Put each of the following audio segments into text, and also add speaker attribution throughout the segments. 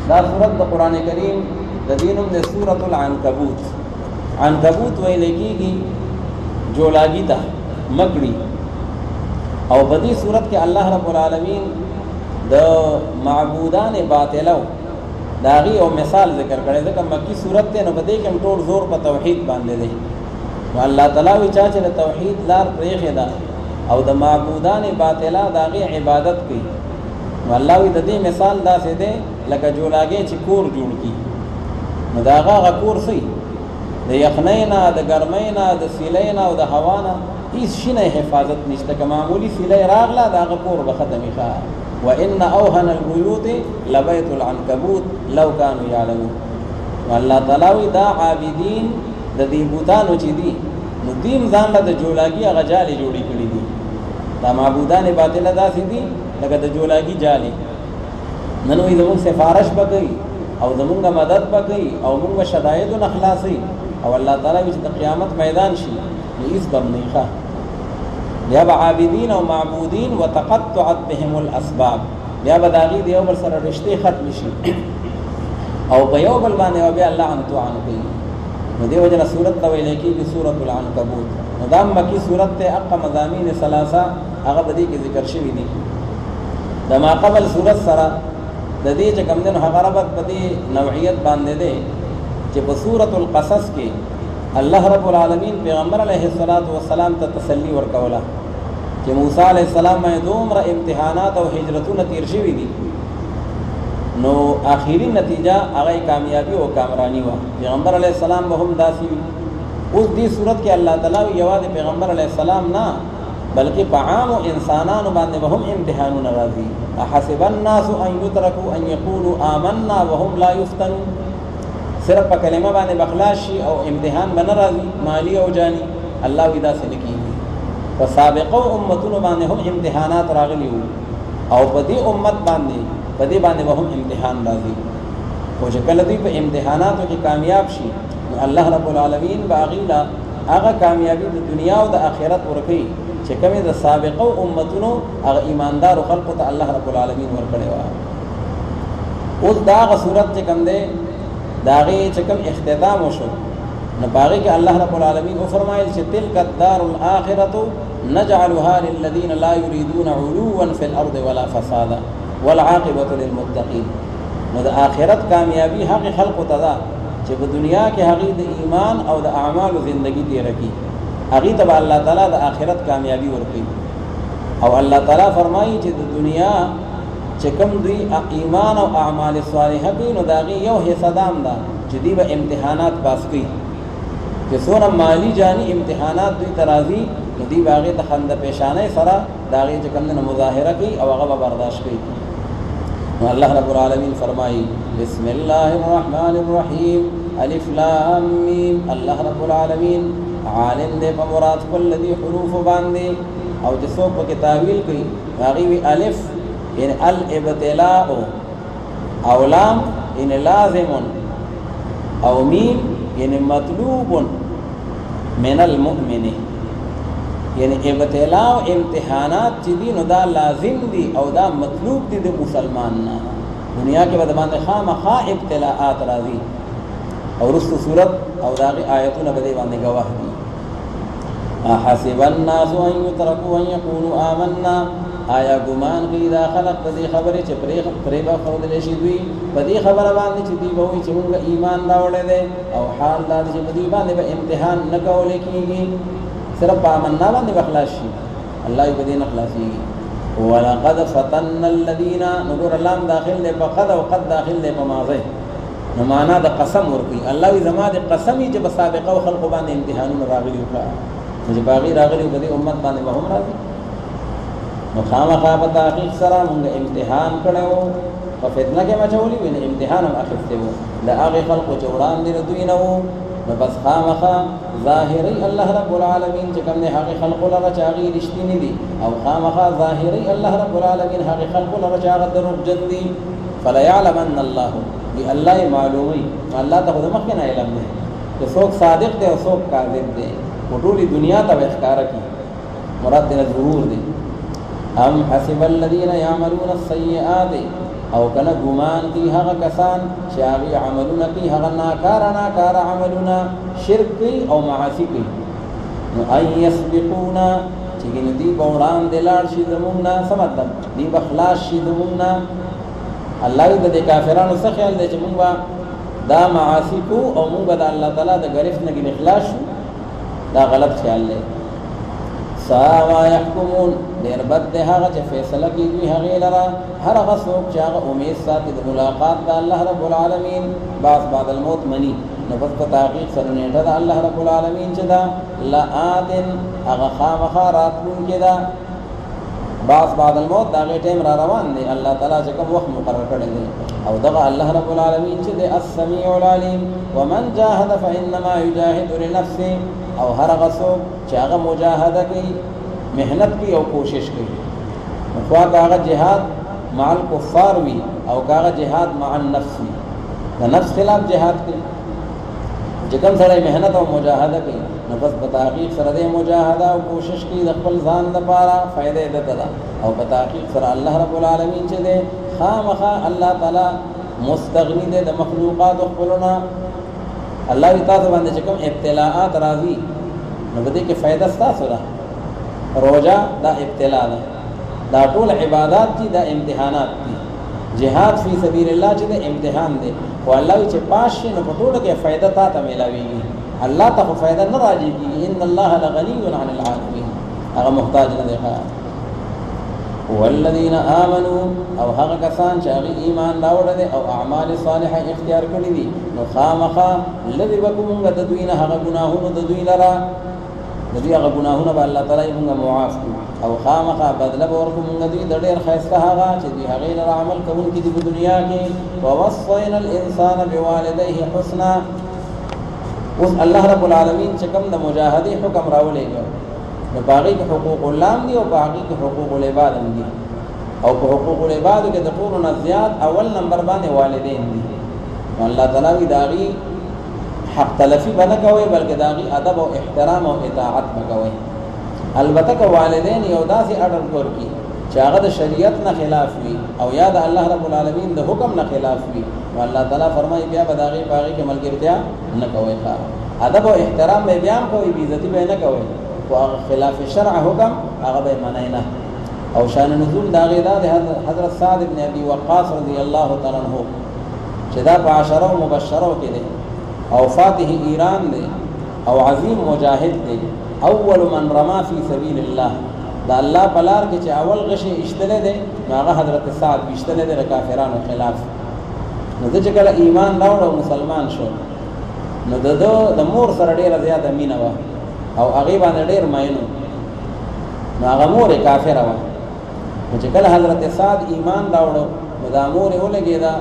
Speaker 1: دا سورت د قرآن کریم د دینم د سورۃ العنکبوت. عنکبوت ویل کېږي جولاګي ته، مکړی. او په دې سورت کې الله رب العالمین د معبودان باطلو د هغې یو مثال ذکر کړی، ځکه مکي سورت دی نو په دې کې هم ټول زور په توحید باندې دی. نو الله تعالی وایي چا چې د توحید لار پرېښې ده او د معبودان باطله د هغې عبادت کوي، نو الله وایي د دې مثال داسې دی لکه جولاګی چې کور جوړ کړي، نو د هغه کور څه د یخنۍ نه، د ګرمۍ نه، د سیلۍ نه او د هوا نه هېڅ شي نه حفاظت نشته. که معمولي سیلۍ راغله د هغه کور به ختمې ښه. وان اوهن البیوت لبیت العنکبوت لو کانوا یعلمون. الله تعالی وایي دا عابدین د دې بوتانو چې دي نو دیم ځان له د جولاګي هغه جالې جوړې کړي دي. دا معبودان باطله داسې دي لکه د جولاګي جالې. نن وایي زموږ سفارش به کوي او زموږ مدد به کوي او موږ به شدایدو نه خلاصوي، او الله تعالی وایي چې د قیامت میدان شي نو هېڅ به هم نه وي ښه. بیا به عابدین او معبودین وتقطعت بهم الاسباب، بیا به د هغې د یو بل سره رشتې ختمې شي او په یو بل باندې به بیا لعن طعن کوي. نو دې وجه نه سورت ته ویلی کېږي سورۃ العنکبوت. نو دا مکي سورت دی، حقه مضامین ثلاثه هغه په دې کې ذکر شوي دي. د ما قبل سورت سره د دې چې کوم دی نو هغه ربط په دې نوعیت باندې دی چې په سورۃ القصص کې الله رب العالمین پیغمبر علیه السلام ته تسلی ورکوله چې موسی علیه السلام باندې دومره امتحانات او هجرتونه تیر شوي دي، نو آخري نتیجه هغه کامیابی او کامرانی وه. پیغمبر علیه السلام به هم داسې وي. اوس دې صورت کې الله تعالی یوازې پیغمبر علیه السلام نه بلکې په عامو انسانانو باندې به هم امتحانونه راځي. احسب الناس ان یترکوا ان یقولوا آمنا وهم لا یفتنون. صرف په کلمه باندې بخلاص شي او امتحان به نه راځي مالی او جانی. الله وایي داسې نه کېږي. په سابقو امتونو باندې هم امتحانات راغلي وو او په دې امت باندې په دې باندې به هم امتحان راځي. خو چې کله دوی په امتحاناتو کې کامیاب شي نو الله رب العالمین به هغې له هغه کامیابي د دنیا او د آخرت ورکوي چې کومې د سابقو امتونو هغه ایماندارو خلقو ته الله رب العالمین ورکړې وه. اوس دا هغه صورت چې کوم دی د هغې چې کوم اختتام وشو نو په هغې کې الله رب العالمین وفرمایل چې تلک الدار الآخرة نجعلها للذین لا یریدون علوا فی الارض ولا فسادا والعاقبة للمتقین. نو د آخرت کامیابی هغې خلقو ته ده چې په دنیا کې هغې د ایمان او د اعمالو زندگی تېره کړي، هغې ته به الله تعالی د آخرت کامیابی ورکوي. او الله تعالی فرمایي چې د دنیا چې کوم دوی ایمان او اعمال صالحه کوي نو د هغې یو حصه دا هم ده چې دوی به امتحانات پاس کوي. چې څومره مالی جاني امتحانات دوی ته راځي نو دوی به هغې ته خنده پیشانۍ سره د هغې چې کوم دی نو مظاهره کوي او هغه به برداشت کوي. نو الله رب العالمین فرمایي بسم الله الرحمن الرحیم الف لام میم. الله رب العالمین عالم دی په مراد خپل دې حروفو باندې، او چې څوک پکې تاویل کوي هغې وي الف یعنی الابتلاء او لام یعنی لازم او میم یعنی مطلوب من المؤمن. یعنی ابتلاء او امتحانات چې دي نو دا لازم دي او دا مطلوب دي د مسلمان نه. دنیا کې به د باندې خامخا ابتلاءات راځي او وروستو صورت او د هغې آیتونه به دې باندې ګواه دي. احسب الناس ان یترکوا ان یقولوا آمنا. آیا ګمان کوي دا خلق په دې خبرې چې پرې به ښودلی شي دوی په دې خبره باندې چې دوی به وایي چې مونږ ایمان راوړی دی او حال دا دی چې په دوی باندې به امتحان نه کولی کېږي، صرف په آمنا باندې به خلاص شي. الله یې په دې نه خلاصېږي. ولقد فتنا الذین، نو ګوره لام داخل دی په قد او قد داخل دی په ماضی، نو معنا د قسم ورکوي. الله وایي زما د قسم چې په سابقو خلقو باندې امتحانونه راغلي وو، نو چې په هغې راغلي وو په دې امت باندې به هم راځي. نو خامخا په تحقیق سره مونږ امتحان کړی وو، په فتنه کې مچولي وي، نو امتحان هم اخیستی وو د هغې خلقو چې وړاندې د دوی نه وو. نو بس خامخا ظاهري الله رب العالمین چې کوم دی هغې خلقو لره چې هغې رښتینې دي، او خامخا ظاهري الله رب العالمین هغې خلقو لره چې هغه دروغجن دي. فلیعلمن الله، وي الله یې معلوموي. الله ته خو د مخکې نه علم دی چې څوک صادق دی او څوک کاذب دی، خو ټولې دنیا ته به ښکاره کړي. مراد دی نه ظهور دی. ام حسب الذین یعملون السیئات، او کنه ګمان کی هغه کسان چې هغه عملونه کوي هغه ناکار عملونه شرک کوي او معاصی کوي نو اي يسبقونا چې ګندې بوړان دلار شي زمونږه سمدم دی بخلاص شي زمونږه الله دې کافرانو څخه خیال دې چې مونږ دا معاصی کو او مونږ د الله تعالی د غرفت نه اخلاص شو دا غلط خیال دی ساوا يحكمون دیر بد ده هغه چې فیصله کوي هغه لرا هر هغه څوک چې هغه امید ساتي د ملاقات د الله رب العالمین بعد الموت منی نو پس په تحقیق سره نیټه د الله رب العالمین چې دا لآتن هغه خامخا راتلون کې دا بعد الموت دا غي ټیم را روان دی الله تعالی چې کوم وخت مقرر کړی دی او دغه الله رب العالمین چې د السمیع العلیم ومن جاهد فانما يجاهد لنفسه او هر هغه څوک چې هغه مجاهده کوي محنت کوي او کوشش کوي خو هغه جهاد مع الكفار وي او هغه جهاد مع النفس وي د نفس خلاف جهاد کوي چې کوم سره محنت او مجاهده کوي نو بس په تحقیق سره د مجاهده او کوشش کوي د خپل ځان لپاره فائدې ده او په تحقیق سره الله رب العالمین چې ده خامخا الله تعالی مستغنی ده د مخلوقات خپلنا الله تعالی باندې چې کوم ابتلاءات راځي نو بده کې فائدہ ستاسو ده روزه دا ابتلا ده دا ټول عبادت دي دا امتحانات دي جهاد فی سبیل الله چې دا امتحان دی او الله چې پاش نو په ټول کې فائدہ تا ته ملاويږي الله ته فائدہ نه راځي ان الله لغنی عن العالمین هغه محتاج نه دی والذین آمنوا او هغه کسان چې هغه ایمان راوړل او اعمال صالحه اختیار کړی دي نو خامخا الذي بكم د دوی نه هغه ګناهونه د دوی لرا د دوی هغه ګناهونه به الله تعالی موږ معاف کړي او خامخا بدله ورکو موږ دوی د ډېر خیسته هغه چې دوی هغه لپاره عمل کوونکي دي په دنیا کې ووصينا الانسان بوالديه حسنا اوس الله رب العالمین چې کوم د مجاهدی حکم راولېږي نو باقي حقوق الله دي او باقي حقوق العباد دي او په حقوق العباد کې د ټولو نه زیات اول نمبر باندې والدین دي الله تعالی داغي حق تلفی بنه کوي بلکې داغي ادب او احترام او اطاعت وکوي البته که والدین یو داسې اډر کوي چې هغه د شریعت نه خلاف وي او یا د الله رب العالمین د حکم نه خلاف وي نو الله تعالی فرمایي بیا به داغي باغی کې ملګرتیا نه کوي ادب او احترام به بیان کوي بی عزتی به نه کوي او خلاف شرع حکم هغه به منای نه او شان نزول داغي دا حضرت سعد ابن ابي وقاص رضی الله تعالی عنہ چې دا په عشره مبشره کې دي او فاتح ایران دی او عظیم مجاهد دی اول من رما فی سبیل الله دا الله بلار کې چې اول غشي اشتله دی هغه حضرت سعد اشتله دی کافرانو خلاف نو چې کله ایمان راوړ او مسلمان شو نو د مور سره ډیره زیاته مینه و او هغه باندې ډیر ماینو نو هغه مور کافر و چې کله حضرت سعد ایمان راوړ نو دا مور یې ولګیدا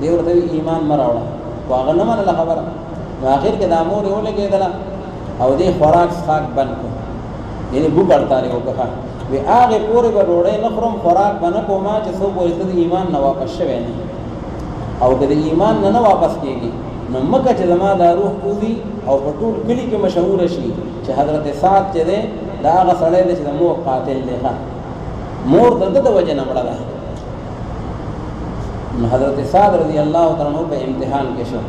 Speaker 1: دی ورته ایمان مراوړ واغه نه منله خبره نو اخر کې د امور یو لګیدل او دې خوراک څخه بند کړ یعنی بو ګړتاري وکړه وی هغه پورې به روړې نه خورم خوراک بنه کومه چې څو پورې د ایمان نه واپس شوه نه او د ایمان نه واپس کېږي نو مکه چې زما د روح کوزي او په ټول کلی کې مشهور شي چې حضرت سعد چې ده دا هغه سړی دی چې د مور قاتل دی مور د وجه نه مړه ده نو حضرت سعد رضی الله تعالی عنہ په امتحان کې شو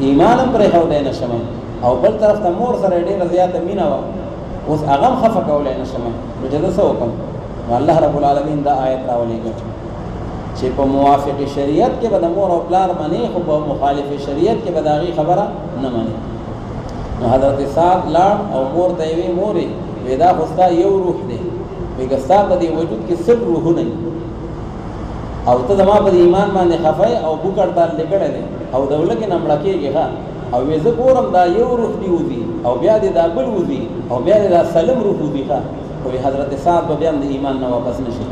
Speaker 1: ایمان پر هو دی نشم او بل طرف ته مور سره ډیره زیاته مینا و اوس هغه خفه کولای نشم نو جدا سو کوم الله رب العالمین دا آیت راولېږي چې په موافق شریعت کې به د مور او پلار باندې خو په مخالف شریعت کې به داغي خبره نه مانی نو حضرت سعد لاړ او مور ته وی مورې ودا خوستا یو روح دی وګستا په دې وجود کې سل روحونه او ته زما په ایمان باندې خفای او بوکړدار لګړې دي او دولت کې نمړه کېږي ها او وې زه ګورم دا یو روح دی ودی او بیا دې دا بل ودی او بیا دې دا سلم روح ودی ها او حضرت صاحب په بیا د ایمان نه واپس نشي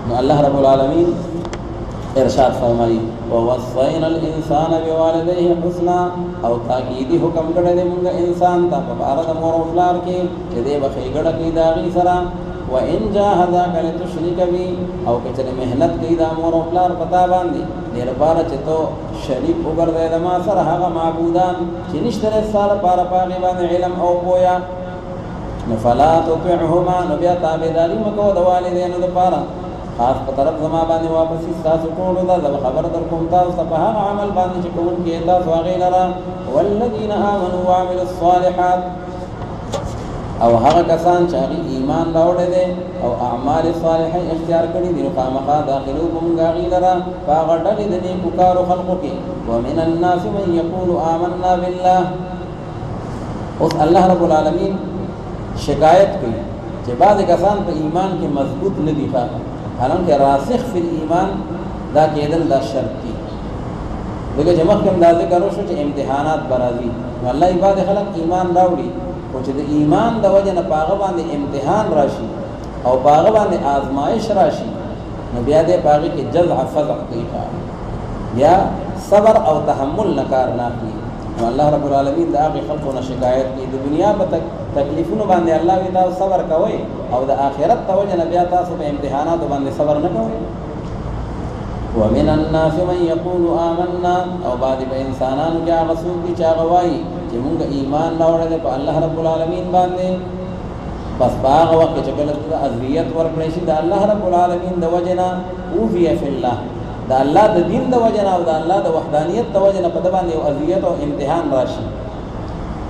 Speaker 1: نو الله رب العالمین ارشاد فرمایي ووصينا الانسان بوالديه حسنا او تاکیدی حکم کړی دی موږ انسان ته په اړه د مور او پلار کې چې دې به خېګړه کې داغي سره وان جاهداك لتشرك بي او کچره مهنت کوي د مور او پلار پتا باندې ډېر بار چې تو شریک وګرځي د ما سره هغه معبودان چې نشته سره پاره پاغي باندې علم او پویا نفلا تطعهما نبیا تابعداري مکو د والدینو لپاره خاص په طرف زما باندې واپس تاسو ټول دا خبر در کوم تاسو په هغه عمل باندې چې کوم کې تاسو هغه لرا والذین آمنوا وعملوا الصالحات او هغه کسان چې ایمان راوړل دي او اعمال صالحه اختیار کړي دي خامخا داخلو کوم غاغي لرا هغه ډلې د نیکو کارو خلقو کې ومن الناس من يقول آمنا بالله. اوس الله رب العالمین شکایت کوي چې بعض کسان په ایمان کې مضبوط نه دي حالانکه راسخ فی ایمان دا کېدل دا شرط دي. دغه جمع کوم دا ذکر وشو چې امتحانات برازي والله بعض خلک ایمان راوړي او چې د ایمان د وجه نه پاغه باندې امتحان راشي او پاغه باندې آزمائش راشي نو بیا دې پاغه کې جزع فزع کوي یا صبر او تحمل نکار نه کوي. الله رب العالمین دا هغه خلقونه شکایت کوي د دنیا په تکلیفونو باندې الله وی تاسو صبر کوئ او د آخرت توجه نه بیا تاسو په امتحانات باندې صبر نه کوئ. ومن الناس من يقول آمنا او بعد به انسانانو کې هغه څوک دي چې هغه وایي چې موږ ایمان راوړل په الله رب العالمین باندې بس هغه وخت چې کله د اذیت ورکړي شي د الله رب العالمین د وجنا اوفی فی الله د الله د دین د وجنا او د الله د وحدانیت د وجنا په باندې او اذیت او امتحان راشي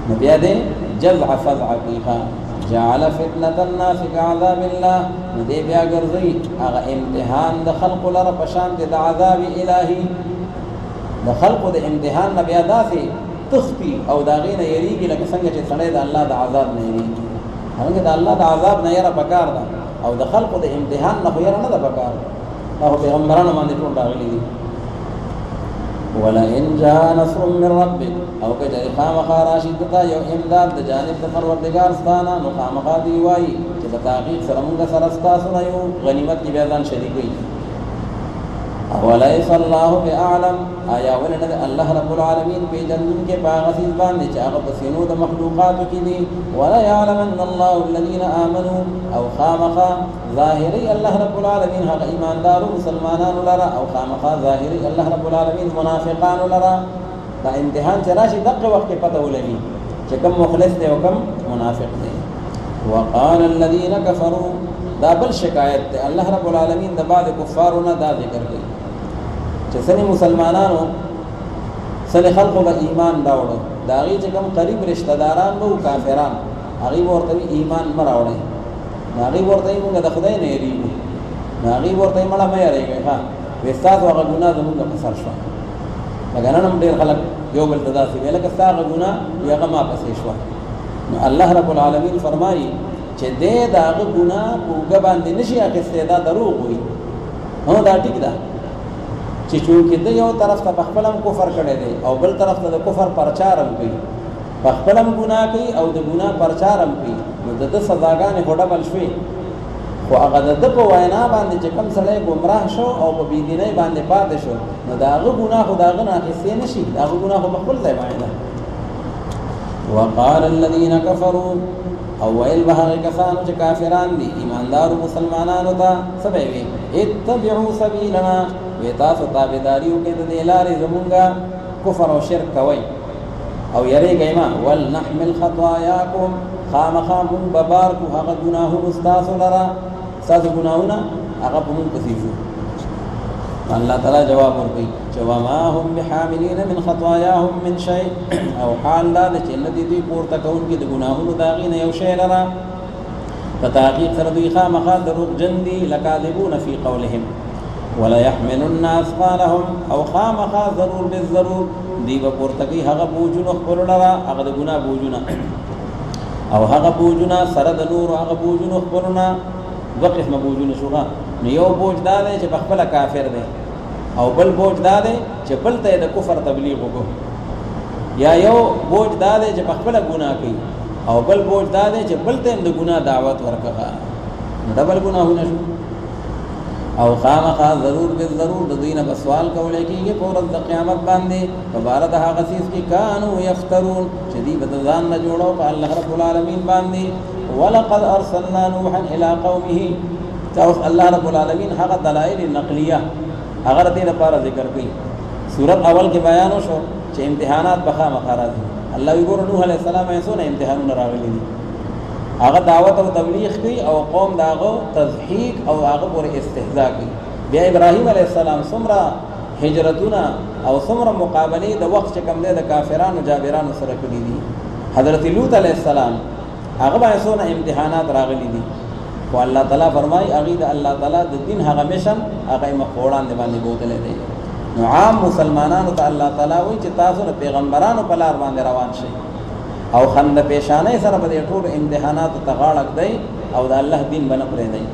Speaker 1: نو بیا دې جزع فزع کیها جعل فتنه الناس كعذاب الله دې بیا ګرځي هغه امتحان د خلق لره په شان د عذاب الهی د خلق د امتحان نه بیا داسې تخفي او داغینه یریږي لکه څنګه چې سړی د الله د عذاب نه یریږي. هغه د الله د عذاب نه یره پکار ده او د خلق د امتحان نه یره نه ده پکار او پیغمبرانو باندې ټول راغلي دي. ولا ان جاء نصر من ربك او کجه خامخا راشد تا یو امداد د جانب د پروردگار ستانه نو خامخا دی وای چې د تحقیق سره موږ سره تاسو نه یو غنیمت دی بیان شریکوي. اولئک الله باعلم آیا ولنه الله رب العالمین په جنن کې باغسیز باندې چې هغه پسینو د مخلوقات کې دي ولا يعلمن الله الذين امنوا او خامخا ظاهری الله رب العالمین هغه ایماندارو مسلمانانو لرا او خامخا ظاهری الله رب العالمین منافقانو لرا دا امتحان چې راشي دغه وخت پته ولګي چې کوم مخلص دی او کوم منافق دی. وقال الذين كفروا دا بل شکایت دی الله رب العالمین د بعض کفارونو دا ذکر کوي چې سني مسلمانانو سني خلقو به ایمان راوړو دا غي چې کوم قریب رشتہ داران نو کافران هغه ورته ایمان مراوړي هغه ورته موږ د خدای نه یریږو هغه ورته مړه مې یریږي ها وستاد هغه ګناه زموږ په سر شو مګر نن ډیر خلک یو بل تداسي ویل که هغه ګناه یغه ما پسې شو. نو الله رب العالمین فرمایي چې دې دا ګناه په باندې نشي اخیسته دا دروغ وي هو دا ټیک ده چې چونکې د یو طرف ته خپلم کفر کړي دي او بل طرف ته د کفر پرچارم کوي خپلم ګناه کوي او د ګناه پرچارم کوي نو د سزاګانې هډه بل شوي خو هغه د په وینا باندې چې کوم سړی گمراه شو او په بيدینۍ باندې پاتې شو نو دا هغه ګناه خو دا غنه اخیستې نشي دا هغه ګناه خو خپل ځای باندې. وقال الذين كفروا او ویل به هغه کسانو چې کافران دي ایماندارو مسلمانانو ته سبب اتبعوا سبیلنا وی تاسو تابعداریو کې د لارې زمونږه کفر او شرک کوي او یریږئ ما ولنحمل خطاياكم خامخا من ببار کو هغه ګناهونه تاسو لرا تاسو ګناهونه هغه په موږ پسې شو. الله تعالی جواب ورکړي چې وما هم بحاملين من خطاياهم من شيء او حال دا چې ندي دي پورته کوونکي د ګناهونو داغینه یو شی لرا په تحقیق سره دوی خامخا دروغ جندي لکاذبون فی قولهم ولا يحملن اثقالهم او خامخا ضرور بالضرور دی به پورته کوي هغه بوجونو خپل لرا هغه د ګناه بوجونه او هغه بوجونه سره د نور هغه بوجونو خپلونه دوه قسمه بوجونه شوغه نو یو بوج دا دی چې خپل کافر دی او بل بوج دا دی چې بل ته د کفر تبلیغ وکړي یا یو بوج دا دی چې خپل ګناه کوي او بل بوج دا دی چې بل ته د ګناه دعوت ورکړه نو ډبل ګناهونه شو. او خامخا ضرور به ضرور د دینه په سوال کولای کیږي په ورځ د قیامت باندې په بار د هغه چیز کې کانو یفترون چې دی به ځان نه جوړو په الله رب العالمین باندې. ولقد ارسلنا نوحا الى قومه تاسو الله رب العالمین هغه دلایل نقلیه هغه دې لپاره ذکر کړي. سورۃ اول کې بیان شو چې امتحانات په خامخا راځي. الله وی ګور نوح علیہ السلام یې څونه امتحانونه راغلي دي هغه دعوت او تبلیغ کوي او قوم داغه تضحیک او هغه پر استهزاء کوي. بیا ابراهیم علیه السلام څومره هجرتونه او څومره مقابله د وخت چې کم دی د کافرانو جابرانو سره کړی دي. حضرت لوط علیه السلام هغه باندې څونه امتحانات راغلي دي، خو الله تعالی فرمایي هغه د الله تعالی د دین هغه مشن هغه مخوړان دی باندې بوتلې دی. نو عام مسلمانانو ته الله تعالی وایي چې تاسو د پیغمبرانو په لار باندې روان شئ او خند پیشانه سره په دې ټول امتحاناتو ته غاړه کړئ او د الله دین باندې پرې دی.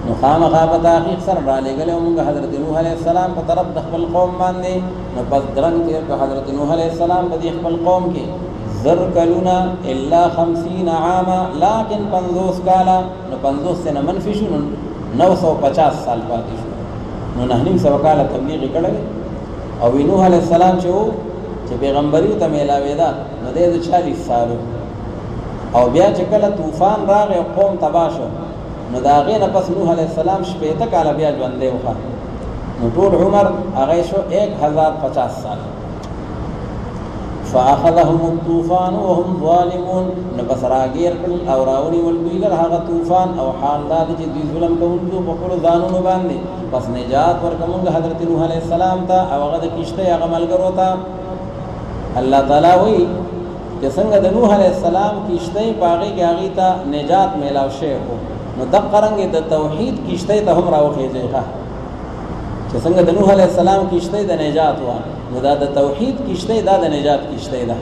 Speaker 1: نو خامخا په تحقیق سره را لېږلی موږ حضرت نوح علیه السلام په طرف د خپل قوم باندې. نو پس درنګ تېر کړ حضرت نوح علیه السلام په دې خپل قوم کې 10 کلونه الا 50 عاما، لیکن 50 کاله. نو 50 نه منفي شو، 950 سال پاتې شو. نو 9.5 کاله تبلیغ کړی او نوح علیه السلام چې پیغمبري ته میلاوي ده نو د 40 سالو. او بیا چې کله طوفان راغی قوم تباه شو نو دا غې نه پس نوح علیه السلام 80 کاله بیا ژوندی وخه. نو ټول عمر هغه شو 1050 سال. فاخذهم الطوفان وهم ظالمون. نو پس راګیر کړل او راونی ولدوی لر هغه طوفان او حال دا چې دوی ظلم کوونکو په خپل ځانونو باندې. پس نجات ورکوم حضرت نوح علیه السلام ته او هغه د کشته هغه ملګرو ته. الله تعالی وی چې څنګه د نوح علیه السلام کشته پاغي کې هغه ته نجات میلاو شي وو، نو د قرنګ د توحید کشته ته هم راوخیږي چې څنګه د نوح علیه السلام کشته د نجات و، نو دا د توحید کشته دا د نجات کشته ده.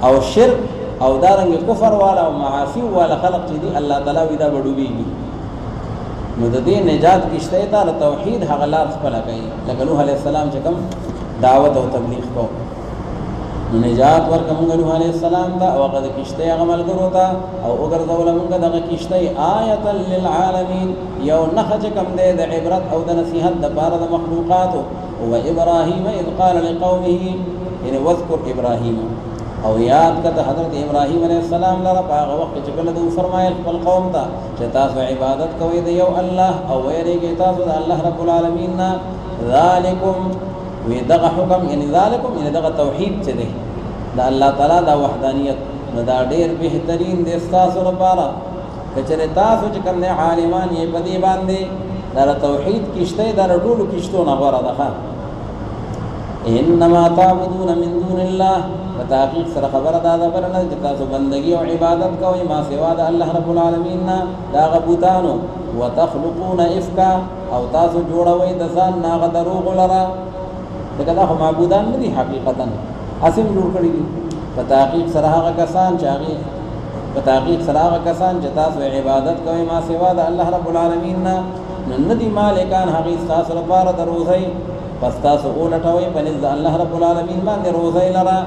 Speaker 1: او شرک او دارنګ کفر والا او معاصی والا خلق چې دي الله تعالی وی دا وډوبېږي. نو د دې نجات کشته ته د توحید هغه لار خپل کوي. لکه نوح علیه السلام چې کوم دعوت او تبلیغ کو نجات ورکوم نوح علیه السلام ته او هغه د کشته هغه ملګرو ته او وګرځول موږ دغه کشته آیه للعالمین، یو نخج کم دی د عبرت او د نصیحت د بار د مخلوقات. او ابراهیم اذ قال لقومه، یعنی واذكر ابراهیم، او یاد کړه حضرت ابراهیم علیه السلام لره په هغه وخت چې کله دوی فرمایل خپل قوم ته چې تاسو عبادت کوئ د یو الله او ویریږئ تاسو د الله رب العالمین نه. ذالکم وی دغه حکم یعنی ذالکم یعنی دغه توحید چې دی د الله تعالی د وحدانیت، نو دا ډیر بهترین د تاسو لپاره چې تاسو چې کوم عالمان یې په دې باندې دا توحید کشته دا ټول کشتو نه غوړه ده. انما تعبدون من دون الله، فتحقیق سره خبره دا ده برنه چې تاسو بندگی او عبادت کوئ ما سوا د الله رب العالمین نه دا غبوتانو. وتخلقون افکا، او تاسو جوړوي د ځان نه دروغ لره. دغه دا خو معبودان نه دي حقیقتا، اسیم جوړ کړی دي. په تحقیق سره هغه کسان چې تاسو عبادت کوئ ما سوا د الله رب العالمین نه، نه دي مالکان هغه تاسو لپاره د روزي. پس تاسو اولټوي په نزد الله رب العالمین باندې روزي لره.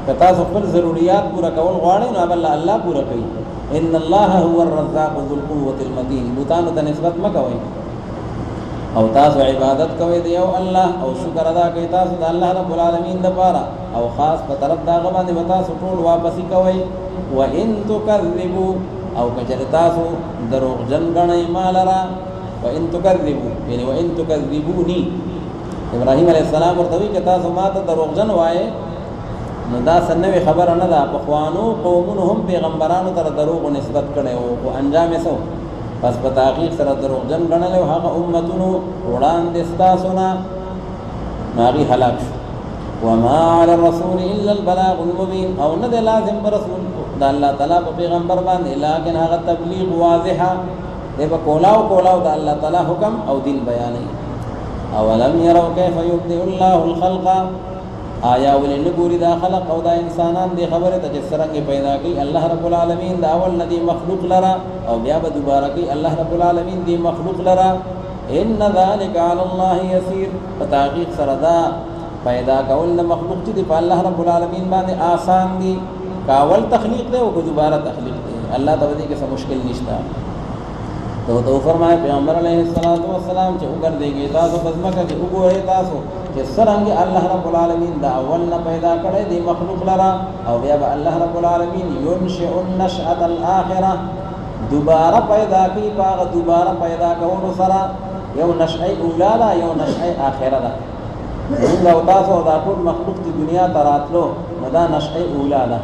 Speaker 1: که تاسو خپل ضرورت پورا کول غواړئ نو الله پورا کوي. ان الله هو الرزاق ذو القوة المتين. بوتانو ته نسبت مکوئ او تاسو عبادت کوئ د یو الله او شکر ادا کوئ تاسو د الله رب العالمین لپاره او خاص په طرف دا باندې تاسو ټول واپسی کوئ. وان تکذبوا، او کچره تاسو دروغجن غنئ مالرا. وان تکذبوا یعنی وان تکذبونی، ابراهیم علیه السلام ورته وی چې تاسو ماته دروغجن وایي نو دا سنوي خبره نه ده. په خوانو قومونو هم پیغمبرانو ته دروغ نسبت کړي او انجام یې سو. پس په تحقیق سره دروغجن ګڼل او هغه امتونو وړاندې ستاسو نه هغه هلاک شو. وما على الرسول الا البلاغ المبين، او نه ده لازم پر رسول د الله تعالی په پیغمبر باندې لیکن هغه تبلیغ واضحه دی. په کولاو د الله تعالی حکم او دین بیانې. اولم يروا كيف يبدئ الله الخلق، آیا ولې نه ګوري دا خلق او دا انسانان دی خبره ته چې څنګه پیدا کوي الله رب العالمین دا اول ندی مخلوق لرا او بیا به دوباره کوي الله رب العالمین دی مخلوق لرا. ان ذلك على الله يسير، فتحقیق سره دا پیدا کول د مخلوق چې په الله رب العالمین باندې آسان دي. کاول تخلیق دی او دوباره تخلیق دی، الله ته دې کې څه مشکل نشته. تو فرمائے پیغمبر علیہ الصلوۃ والسلام چې وګرځيږي تاسو پزماکه چې وګورئ تاسو چې څنګه الله رب العالمین دا اول نه پیدا کړی دی مخلوق لرا او بیا به الله رب العالمین ينشئ النشأة الآخرة، دوباره پیدا کی پاغه دوباره پیدا کولو سره یو نشأه اوله ده یو نشأه آخره ده. موږ تاسو دا ټول مخلوق د دنیا ته راتلو نو دا نشأه اوله ده،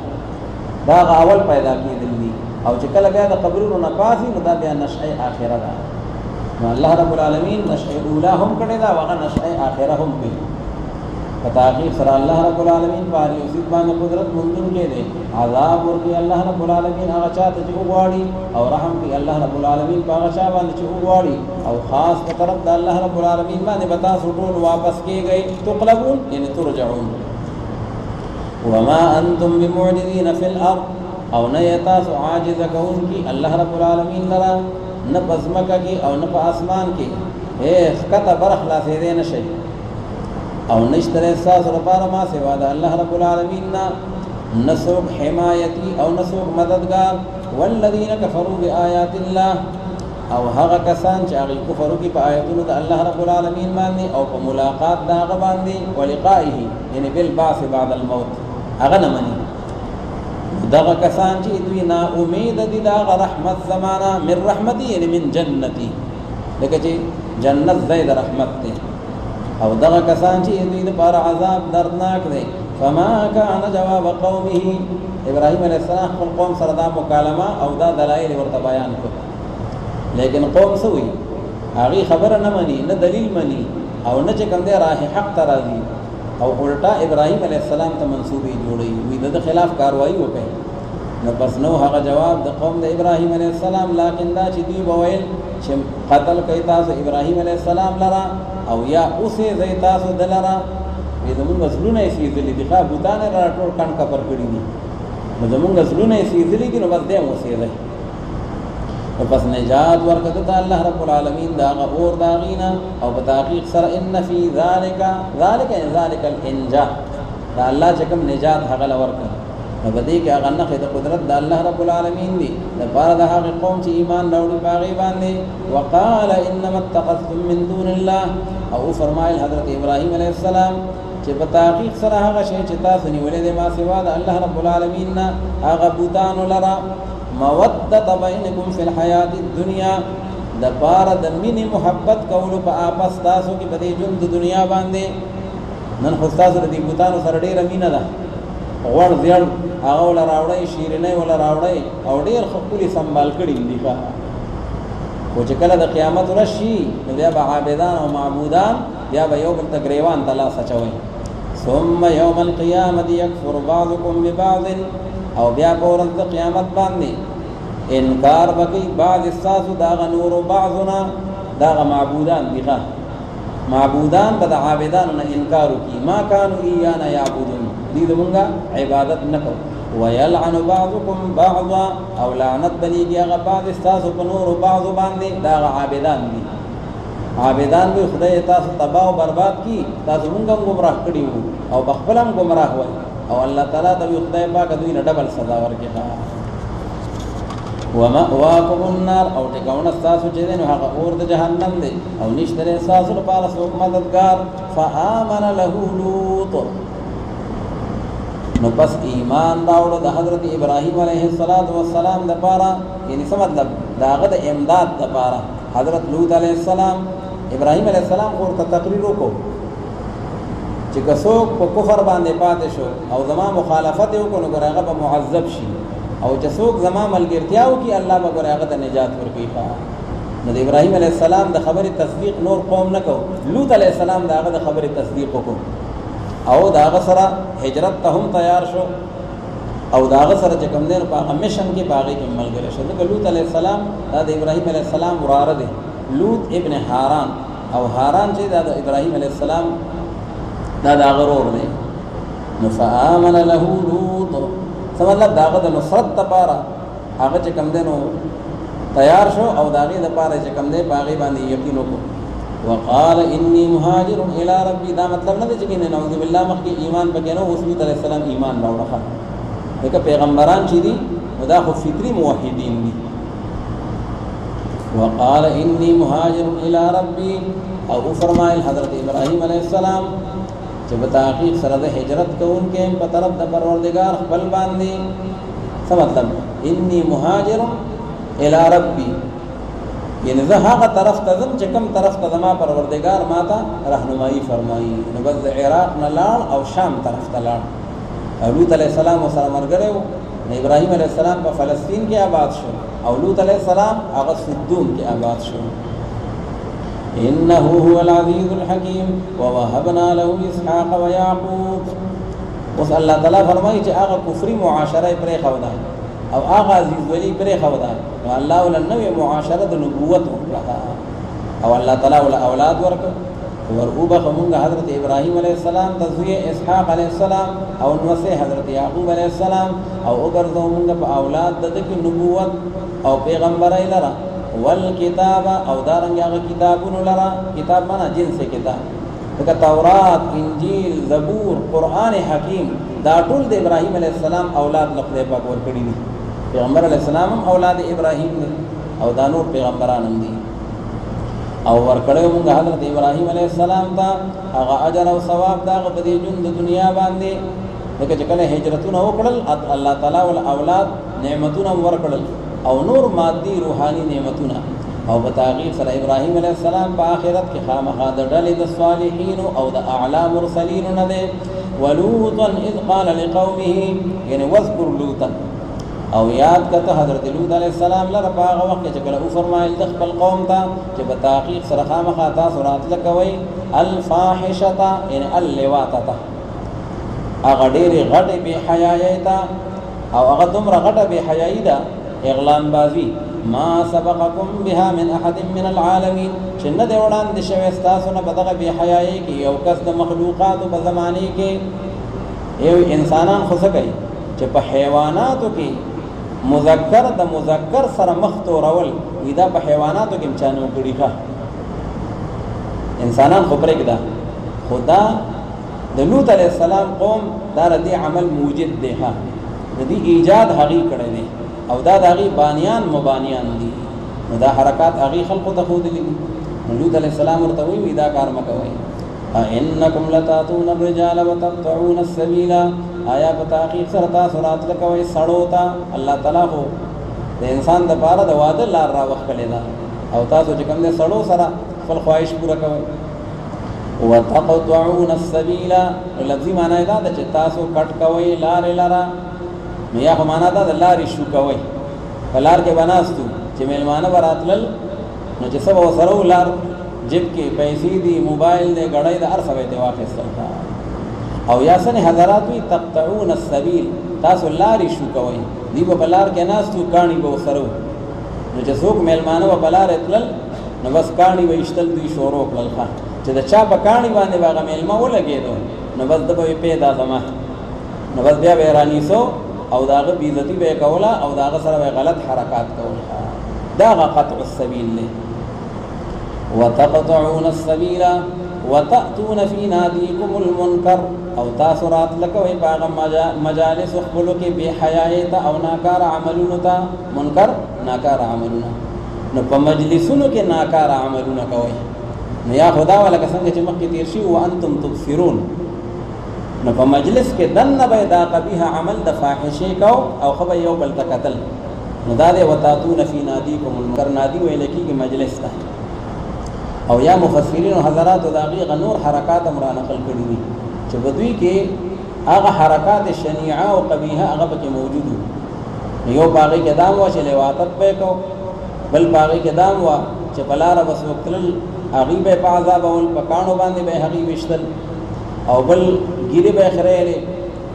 Speaker 1: دا اول پیدا کیدل او چې کله بیا د قبرونو نه پاسي نو دا بیا نشأه آخره ده. نو الله رب العالمین نشأه اوله هم کړی دا وغه نشأه آخره هم کوي. په تحقیق سره الله رب العالمین په هر یو څیز باندې قدرت مندون کې دی. عذاب ورکړي الله رب العالمین هغه چاته چې وغواړي او رحم کوي الله رب العالمین په هغه چا باندې چې وغواړي او خاص په طرف د الله رب العالمین باندې به تاسو ټول واپس کېږئ. تقلبون یعنی ترجعون. وما انتم بمعجزین فی الارض او نه تاسو عاجز کوونکي الله رب العالمین لرا نه په ځمکه کې او نه په اسمان کې ښکته برخلاصېدی نه شئ او نشتره ستاسو لپاره ما سوا د الله رب العالمین نه نه څوک حمایتي او نه څوک مددګار. والذین کفروا بآیات الله او هغه کسان چې هغې کفر وکړي په آیتونو د الله رب العالمین باندې او په ملاقات د هغه باندې ولقائه یعنې بالبعث بعد الموت هغه نه مني. دغه کسان چې دوی نا امید دي د هغه رحمت زمانه من رحمتي یعنې من جنتي لکه چې جنت ځای د رحمت دی او دغه کسان چې دوی لپاره عذاب دردناک دی. فما كان جواب قومه ابراهیم علیه السلام خپل قوم سره دا مکالمه او دا دلایل ورته بیان کړ لیکن قوم څه وایي هغې خبره نه مني نه دلیل مني او نه چې کوم دی راه حق ته راځي او الټا ابراهیم علیه السلام ته منسوبې جوړوي وي د خلاف کاروایي وکړي. نو پس نو هغه جواب د قوم د ابراهیم علیه السلام لیکن دا چې دوی به ویل چې قتل کوي تاسو ابراهیم علیه السلام لره او یا اوسې ځئ تاسو د لره وایي زمونږ زړونه یې سېځلي دي ښه بوتان یې را ټول کڼ کپر کړي دي نو زمونږ زړونه یې سېځلي دي نو بس دی هم اوسېږئ. نو پس نجات ورکړه ته الله رب العالمین د هغه اور د هغې نه او په تحقیق سره ان فی ذلک الانجا د الله چې کوم نجات هغه له ورکړه نو په دې کې هغه نښې د قدرت د الله رب العالمین دي دپاره د هغې قوم چې ایمان راوړي په هغې باندې. وقال انما اتخذتم من دون الله او فرمایل حضرت ابراهیم علیه السلام چې په تحقیق سره هغه شی چې تاسو نیولې دی ما سوا د الله رب العالمین نه هغه بوتانو لره مودت بینکم فی الحیات الدنیا د پاره د مینې محبت کولو په آپس تاسو کې په دې ژوند د دنیا باندې. نن خو ستاسو د دې بوتانو سره ډېره مینه ده غوړ زیړ هغه وله راوړئ شیرینۍ وله راوړئ او ډېر ښکلي سنبال کړي دي ښه خو چې کله د قیامت ورځ شي نو بیا به عابدان او معبودان بیا به یو بل ته ګریوان ته لاس اچوئ. ثم یوم القیامة یکفر بعضکم ببعض او بیا په ورځ د قیامت باندې انکار وکړي بعض ستاسو د هغه نورو بعضونه د هغه معبودان دي ښه معبودان به د عابدانو نه انکار وکړي ما کانوا ایانا یعبدون دوی زمونږ عبادت نه کوو. ویلعن بعضکم بعضا او لعنت بلیږي هغه بعض ستاسو په نورو بعضو باندې د هغه عابدان دي عابدان به خدای تاسو تباه او برباد کړي تاسو مونږ هم ګمراه کړي وو او په خپل هم ګمراه وئ او الله تعالی ته خدای پاک دوی نه ډبل سزا ورکړي. ومأواکم النار او ټکاونه ستاسو چې دی نو هغه اور د جهنم دی او نشته دی ستاسو لپاره څوک مددګار. فآمن له لوط نو پس ایمان راوړه د حضرت ابراهیم علیه السلام دپاره یعنې څه مطلب د هغه د امداد دپاره حضرت لوط علیه السلام ابراهیم علیه السلام خو ورته تقریر وکړو چې که څوک په کفر باندې پاتې شو او زما مخالفت یې وکړو نو ګورې هغه به معذب شي او چې څوک زما ملګرتیا وکړي الله به ګورې هغه ته نجات ورکوي. نو د ابراهیم علیه السلام د خبرې تصدیق نور قوم نه کو لوط علیه السلام د هغه د خبرې تصدیق وکړو او د هغه سره هجرت ته هم تیار شو او د هغه سره چې کوم دی نو په هغه میشن کې په هغې کې ملګری شو. ځکه لوط علیه السلام دا د ابراهیم علیه السلام وراره دی لوط ابن حاران او حاران چې دا د ابراهیم علیه السلام دا د هغه ورور دی. نو فآمن له لوط څه مطلب د هغه د نصرت دپاره هغه چې کوم دی نو تیار شو او د هغې دپاره چې کوم دی په هغې باندې یقین وکړو. وقال انی مهاجر الی ربی دا مطلب نه دی چې کینې نعوذ بالله مخکې ایمان پکې نه اوس لوط علیه السلام ایمان راوړه ځکه پیغمبران چې دي نو دا خو فطري موحدین دي. وقال انی مهاجر الی ربی او فرمایل حضرت ابراهیم علیه السلام چې په تحقیق سره د هجرت کوونکي په طرف د پروردګار خپل باندې څه مطلب انی مهاجر الی ربی یعنی زه هغه طرف ته ځم چې کوم طرف ته زما پروردګار ما ته رهنمایي فرمایي. نو بس د عراق نه لاړ او شام طرف ته لاړ لوط علیه السلام ورسره ملګری و ابراهیم علیہ السلام په فلسطین کې آباد شو او لوط علیہ السلام هغه صدوم کې آباد شو. انه هو العزیز الحکیم ووهبنا له اسحاق ويعقوب. اوس الله تعالی فرمایي چې هغه کفري معاشره پرې خودا او هغه عزیز ولی پرې خودا نو الله ولنوي معاشره د نبوت وکړه او الله تعالی ول اولاد ورکړ ورغوبه موږ حضرت ابراهیم علیہ السلام تزوی اسحاق علیہ السلام او نوسه حضرت یعقوب علیہ السلام او وګرځو موږ په اولاد د دې نبوت او پیغمبرای لرا والکتاب او دارنګ هغه کتابونو لرا کتاب معنا جنس کتاب لکه تورات انجیل زبور قران حکیم دا ټول د ابراهیم علیہ السلام اولاد لخدای پاک ورکړي دي. پیغمبر علیہ السلام اولاد ابراهیم دي او دا نور پیغمبران هم دي او ورکړیو موږ حضرت ابراهیم علیہ السلام ته هغه اجر او ثواب دا په دې ژوند د دنیا باندې لکه چې کله هجرتونه وکړل الله تعالی ول اولاد نعمتونه ورکړل او نور مادي روحاني نعمتونه او بتاغي سره ابراهيم عليه السلام په آخرت کې خامخا د ډلې د صالحین او د اعلى مرسلین نه ده. ولوطا اذ قال لقومه یعنی واذكر لوطا او یاد کته حضرت لوط علیہ السلام لره په هغه وخت چې کله او فرمایل د خپل قوم ته چې په تحقیق سره خامخا تاسو راتل کوي الفاحشه یعنی اللواطه هغه ډېرې غټې بے حیايي تا او هغه دومره غټه بے حیايي ده اغلان بازی ما سبقکم بها من احد من العالمین چې نه دی وړاندې شوی ستاسو نه په دغه بې حیايي کې یو کس د مخلوقاتو په زمانې کې یو انسانان خو څه کوي چې په حیواناتو کې مذکر د مذکر سره مخ تورول دا په حیواناتو کې مچانو کړي ښه انسانان خو پرېږده خدا د لوط علیہ السلام قوم دا د عمل موجد دی ها د دې ایجاد هغه کړی دی او دا دغه بانیان مبانیان دي نو دا حرکات هغه خلقو ته خود دي. لوط علیہ السلام ورته وی دا کار مکوئ انکم لتاتون الرجال وتقطعون السبیل آیا په تحقیق سره تاسو راتل کوئ سړو ته الله تعالی خو د انسان د پاره د واده لار را وښکلې ده او تاسو چې کوم د سړو سره خپل خواهش پوره کوئ. وتقطعون السبیل لفظي معنی دا ده چې تاسو کټ کوئ لارې لاره یا خو معنا دا د لارې شو کوئ په لار کې بناستو چې میلمانه به راتلل نو چې سبا وسره لار جیب کې پیسې دي موبایل دی ګړۍ د هر څه به واخیستل او یا سن حضرات وی تقطعون السبیل تاسو لارې شو کوئ دی په لار کې ناستو کاڼي به وسره نو چې څوک میلمانه به په لار اتلل نو بس کاڼي به اشتل دوی شروع کړل چې د چا په کاڼي باندې به هغه میلمه ولګېدو نو بس د به پیدا زما نو بس بیا به رانیسو او داغه بیزتی به کوله او داغه سره به غلط حرکات کوله داغه قطع السبیل له. وتقطعون السبیل وتأتون فی نادیکم المنکر او تاسو رات لکوي باغه مجالس خپلو کې بے حیاي ته او ناکار عملونو ته منکر ناکار عملونه نو په مجلسونو کې ناکار عملونه کوي نو یا خدا ولا څنګه چې مخکې تیر شي وانتم تبصرون نو په مجلس کې دنه به دا قبیح عمل د فاحشه کو او خو به یو بل تکتل نو دا دی وتاتون فی نادیکم المنکر نادی ویل کېږي مجلس ته او یا مفسرین حضرات داغي غنور حرکات امر نقل کړي دي چې بدوی کې هغه حرکات شنیعه او قبیحه هغه پکې موجود یو باغی کې دام وا چې لواتت به کو بل باغی کې دام وا چې بلاره بس وکتل هغه به په عذاب او پکانو باندې به هغه وشتل او بل ګیره به خړېلې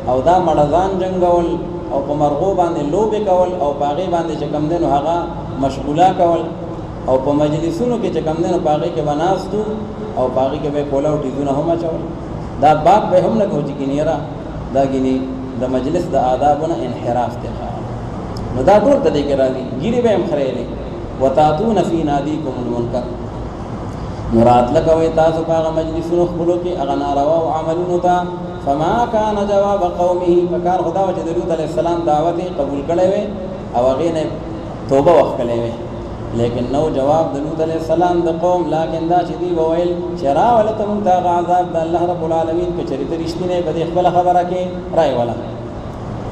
Speaker 1: او دا مړزان جنگول او په مرغو باندې لوبې کول او باغی باندې چې کم دینو هغه مشغوله کول او په مجلسونو کې چې کم دینو باغی کې بناستو او باغی کې به کولا او ټیزونه هم چول دا باب به هم نه کوي کې نیرا دا ګینی د مجلس د آدابونه انحراف ته نو دا ټول ته کې راځي ګیره به هم خړېلې وتاتون فی نادیکم المنکر مراد لکوي تاسو په مجلسونو خپلو کې هغه ناروا او عملونو ته فما كان جواب قومه فکان خدا چې د لوط علیہ السلام دعوت قبول کړي وي او هغه نه توبه وکړي وي لیکن نو جواب د لوط علیہ السلام د قوم لکن دا چې دی وویل چرا ولتم تا عذاب د الله رب العالمین په چریته رښتینه به خپل خبره کې راي ولا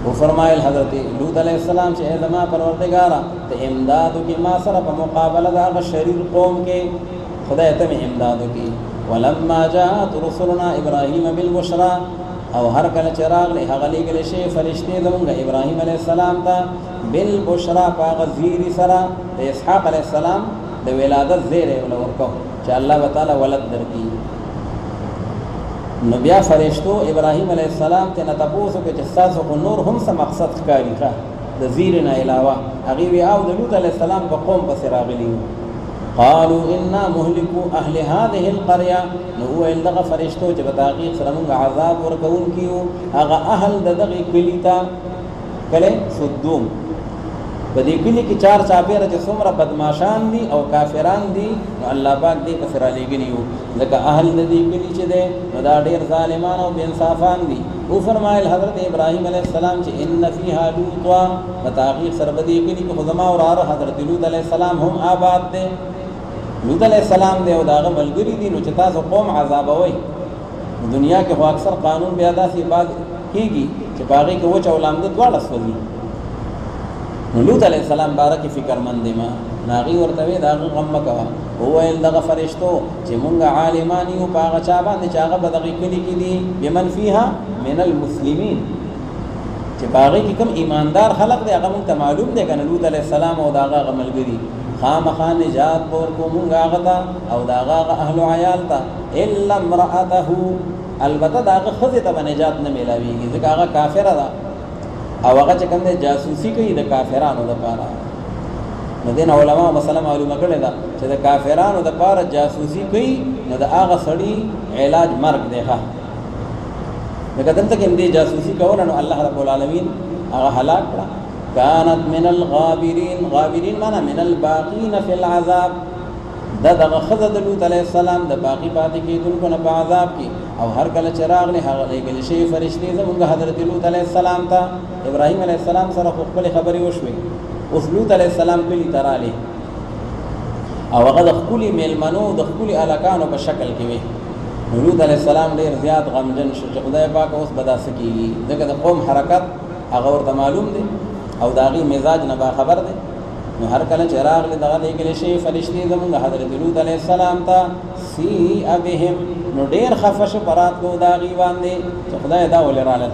Speaker 1: او فرمایل حضرت لوط علیہ السلام چې زما پروردگارا ته امدادو کې ما سره په مقابله د هغه شریر قوم کې خدای ته امدادو کې ولما جاءت رسلنا ابراهيم بالبشرى او هر کله چې راغلی هغه لېږلی شوي فرشتې زمونږ ابراهیم علیه السلام ته بالبشرا په هغه زیري سره د اسحاق علیه السلام د ولادت زیری وله ورکو چې الله به تعالی ولد درکړي. نو بیا فرشتو ابراهیم علیه السلام ته نه تپوس وکړه چې ستاسو خو نور هم څه مقصد ښکاري ښه د زیري نه علاوه. هغې وی او د لوط علیه السلام په قوم پسې راغلي وو. قالوا انا مهلكو اهل هذه القريه، نو ویل دغه فرشتو چې په تحقیق سره موږ عذاب ورکوونکي یو هغه اهل د دغې کلي ته کلی صدوم. په دې کلي کې چار چاپېره چې څومره بدماشان دي او کافران دي نو الله پاک دې پسې رالیږلي یو ځکه اهل د دې کلي چې دی نو دا ډېر ظالمان او بې انصافان دي. وفرمایل حضرت ابراهیم علیه السلام چې ان فیها لوطا، په تحقیق سره په دې کلي کې خو زما وراره حضرت لوط علیه السلام هم آباد دی. لوط علیہ السلام دی او داغه ملګری دي نو چې تاسو قوم عذابوي. دنیا کې خو اکثر قانون بیا داسې بعد کېږي چې په هغې کې وچ او لامده دواړه سوځي. نو لوط علیہ السلام باره کې فکرمند دی ما نو هغې ورته وې د هغه غم مه کوه. وویل دغه فرشتو چې مونږ عالمان یو په هغه چا باندې چې هغه په دغې کلي کې دي بمن فیها من المسلمین، چې په هغې کې کوم ایماندار خلق دی هغه مونږ ته معلوم دی که نه لوط علیہ السلام او د هغه ملګري خامخا نجات ورکو مونږ هغه ته او د هغه اهل عیال ته الا امرأته، البته د هغه ښځې ته به نجات نه میلاویږي ځکه هغه کافره ده او هغه چې کوم دی جاسوسي کوي د کافرانو دپاره. نو دې نه علماو مسله معلومه کړې ده چې د کافرانو دپاره جاسوسي کوي نو د هغه سړي علاج مرګ دی ښه. لکه دلته کې هم دې جاسوسي کوله نو الله رب العالمین هغه هلاک کړه. كانت من الغابرين، غابرين معنا من الباقين في العذاب، دغه ښځه د لوط علیه السلام د باقي پاتې کېدونکو نه په عذاب کې. او هر کله چې راغلې هغه لېږلې شوي فرشتې زمونږ حضرت لوط علیه السلام ته ابراهیم علیه السلام سره خو خپلې خبرې وشوې. اوس لوط علیه السلام کلي ته رالې او هغه د ښکلي میلمنو د ښکلي هلکانو په شکل کې وې. نو لوط علیه السلام ډېر زیات غمجن شو چې خدای پاک اوس به داسې کېږي ځکه د قوم حرکت هغه ورته معلوم دی او د هغې مزاج نه باخبر دی. نو هر کله چې راغلې دغه لېږلې شوي فرشتې زمونږ حضرت لوط علیه السلام ته سیء بهم، نو ډېر خفه شو په راتلو د هغې باندې چې خدای دا ولې رالل.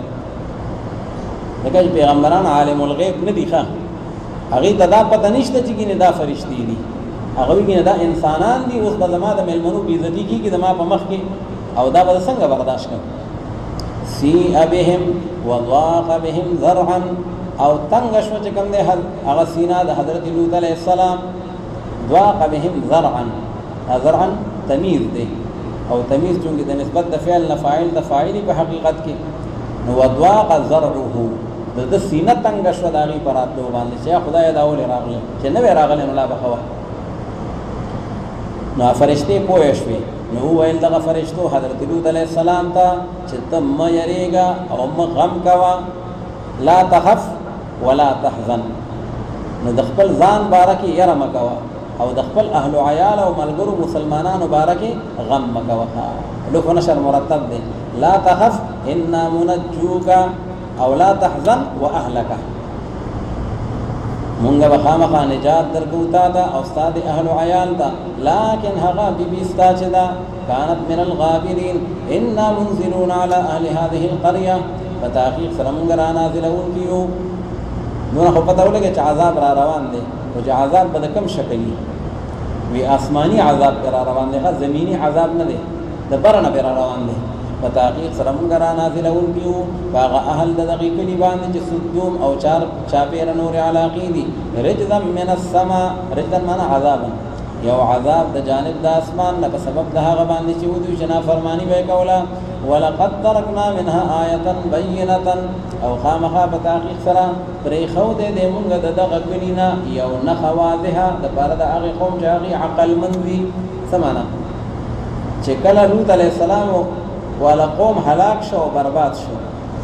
Speaker 1: ځکه چې پیغمبران عالم الغیب نه دي ښه، هغې ته دا پته نشته چې ګینې دا فرشتې دي، هغه وایي ګینې دا انسانان دي. اوس به زما د مېلمنو بېعزتي کېږي زما په مخ کې او دا به څنګه برداشت کړم. سیء بهم وضاق بهم ذرعا، او تنگ شو چې کوم دی هغه سینه د حضرت لوط علیه السلام. ضاق بهم ذرعا، ذرعا تمیز دی او تمیز چونکې د نسبت د فعل نه فاعل د فاعلي په حقیقت کې. نو وضاق ذرعه، د سینه تنګ شوه د هغې په راتلو باندې چې خدای دا ولې راغلی چې نه وی راغلی نو لا به ښه وه. نو فرشتې پوه شوې نو وویل دغه فرشتو حضرت لوط علیه السلام ته چې ته مه یریږه او مه غم کوه، لا تخف ولا تحزن. نو د خپل ځان باره کې یره مه کوه او د خپل اهل و عیال او ملګرو مسلمانانو باره کې غم مه کوه. لوف و نشر مرتب دی، لا تخف انا منجوک او لا تحزن و اهلک، مونږ به خامخا نجات درکو تا ته او ستا د اهل و عیال ته. لکن هغه بیبي ستا چې ده کانت من الغابرین انا منزلون علی اهل هذه القریه، په تحقیق سره مونږ را نازلونکي یو. نو خو پته ولګي چې عذاب را روان دی او چې عذاب به د کوم شکل وي آسماني عذاب پې را روان دی ښه زمیني عذاب نه دی د بره نه پې را روان دی. په تحقیق سره مونږ را نازلونکي یو په هغه اهل د دغې کلي باندې چې صدوم او چاپېره نورې علاقې دي. رجزا من السما، رجزا معنا عذابا، یو عذاب د جانب د اسمان نه په سبب د هغه باندې چې ودوی چې نافرماني به یې کوله. ولقد ترکنا منها آیة بینة، او خامخا په تحقیق سره پرېښودی دی مونږ د دغه کلي نه یو نښه واضحه دپاره د هغې قوم چې هغې عقلمند وي. څه معنا چې کله لوط علیه السلام والا قوم هلاک شو او برباد شو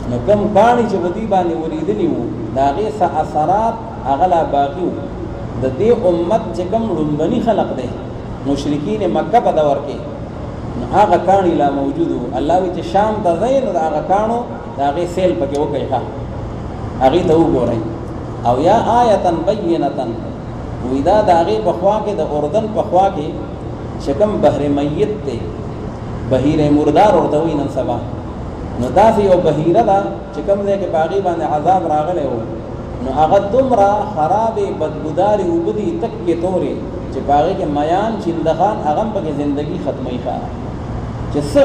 Speaker 1: نو کوم کاڼي چې په دوی باندې وریدلي وو د هغې څه اثرات هغه لا باقي وو. د دې امت چې کوم لومبني خلق دی مشرکین مکه په دور کې نو هغه کاڼي لا موجود وو. الله وایي چې شام ته ځئ نو د هغه کاڼو د هغې سیل پکې وکئ ښه هغې ته وګورئ. او یا آیة بینة، وایي دا د هغې په خوا کې د اردن په خوا کې چې کوم بحر میت دی بحیر مردار ورته وایي نن سبا نو داسې یو بهیره ده چې کوم ځای کې باغی باندې عذاب راغلی و نو هغه دومره خرابې بدبودارې اوبه دي تکې تورې چې په هغې کې میان چندخان هغه هم پکې زندګي ختموي ښه چې څه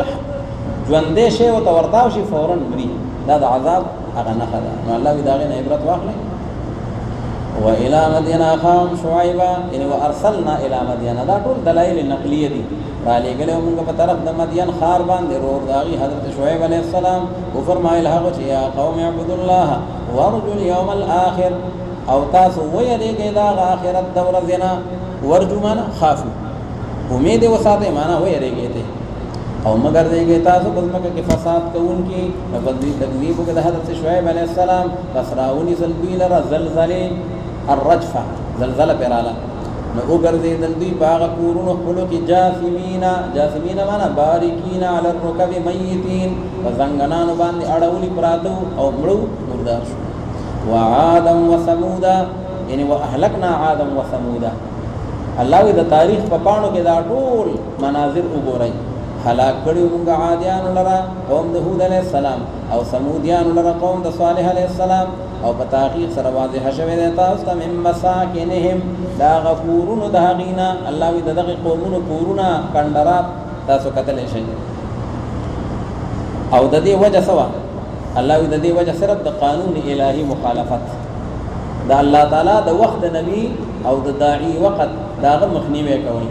Speaker 1: ژوندی شی ورته ورتاو شي فورا مري دا د عذاب هغه نښه ده نو الله وي د هغې نه عبرت واخلئ وإلى مدين أخاهم شعيبا يعني وأرسلنا إلى مدين دا ټول دلایل نقلیه دي را لېږلی موږ په طرف د مدین ښار باندې رور د هغې حضرت شعیب علیه السلام وفرمایل هغه چې یا قوم اعبدوا الله وارجو اليوم الآخر او تاسو ویریږئ د هغه آخرت د ورځې نه ورجو معنا خافو امید یې وساتئ معنا ویریږئ ته او مگر دیږئ تاسو په ځمکه کې فساد کوونکي بل دوی تکذیب وکړه د حضرت شعیب علیه السلام پس راونیسل دوی لره زلزلې الرجفه زلزله پې راله نو وګرځېدل دوی په هغه کورونو خپلو کې جاثمینا معنا باریکینا علی الرکب میتین په زنګنانو باندې اړولي پراته او مړو مردار شو وعادا وثمودا یعنی واهلکنا عادا وثمودا الله وی د تاریخ په پاڼو کې دا ټول مناظر وګورئ هلاک کړي موږ عادیانو لره قوم د هود علیه السلام او ثمودیانو لره قوم د صالح علیه السلام او په تحقیق سره واضح شوی دی تاسو ته من مساکنهم دا غفورونو د هغې نه الله وي د دغې قومونو کورونه کنډرات تاسو کتلی شئ او د دې وجه څه وه الله وي د دې وجه صرف د قانون الهي مخالفت د الله تعالی د وخت د نبي او د داعي وخت د هغه مخنیوی کوئ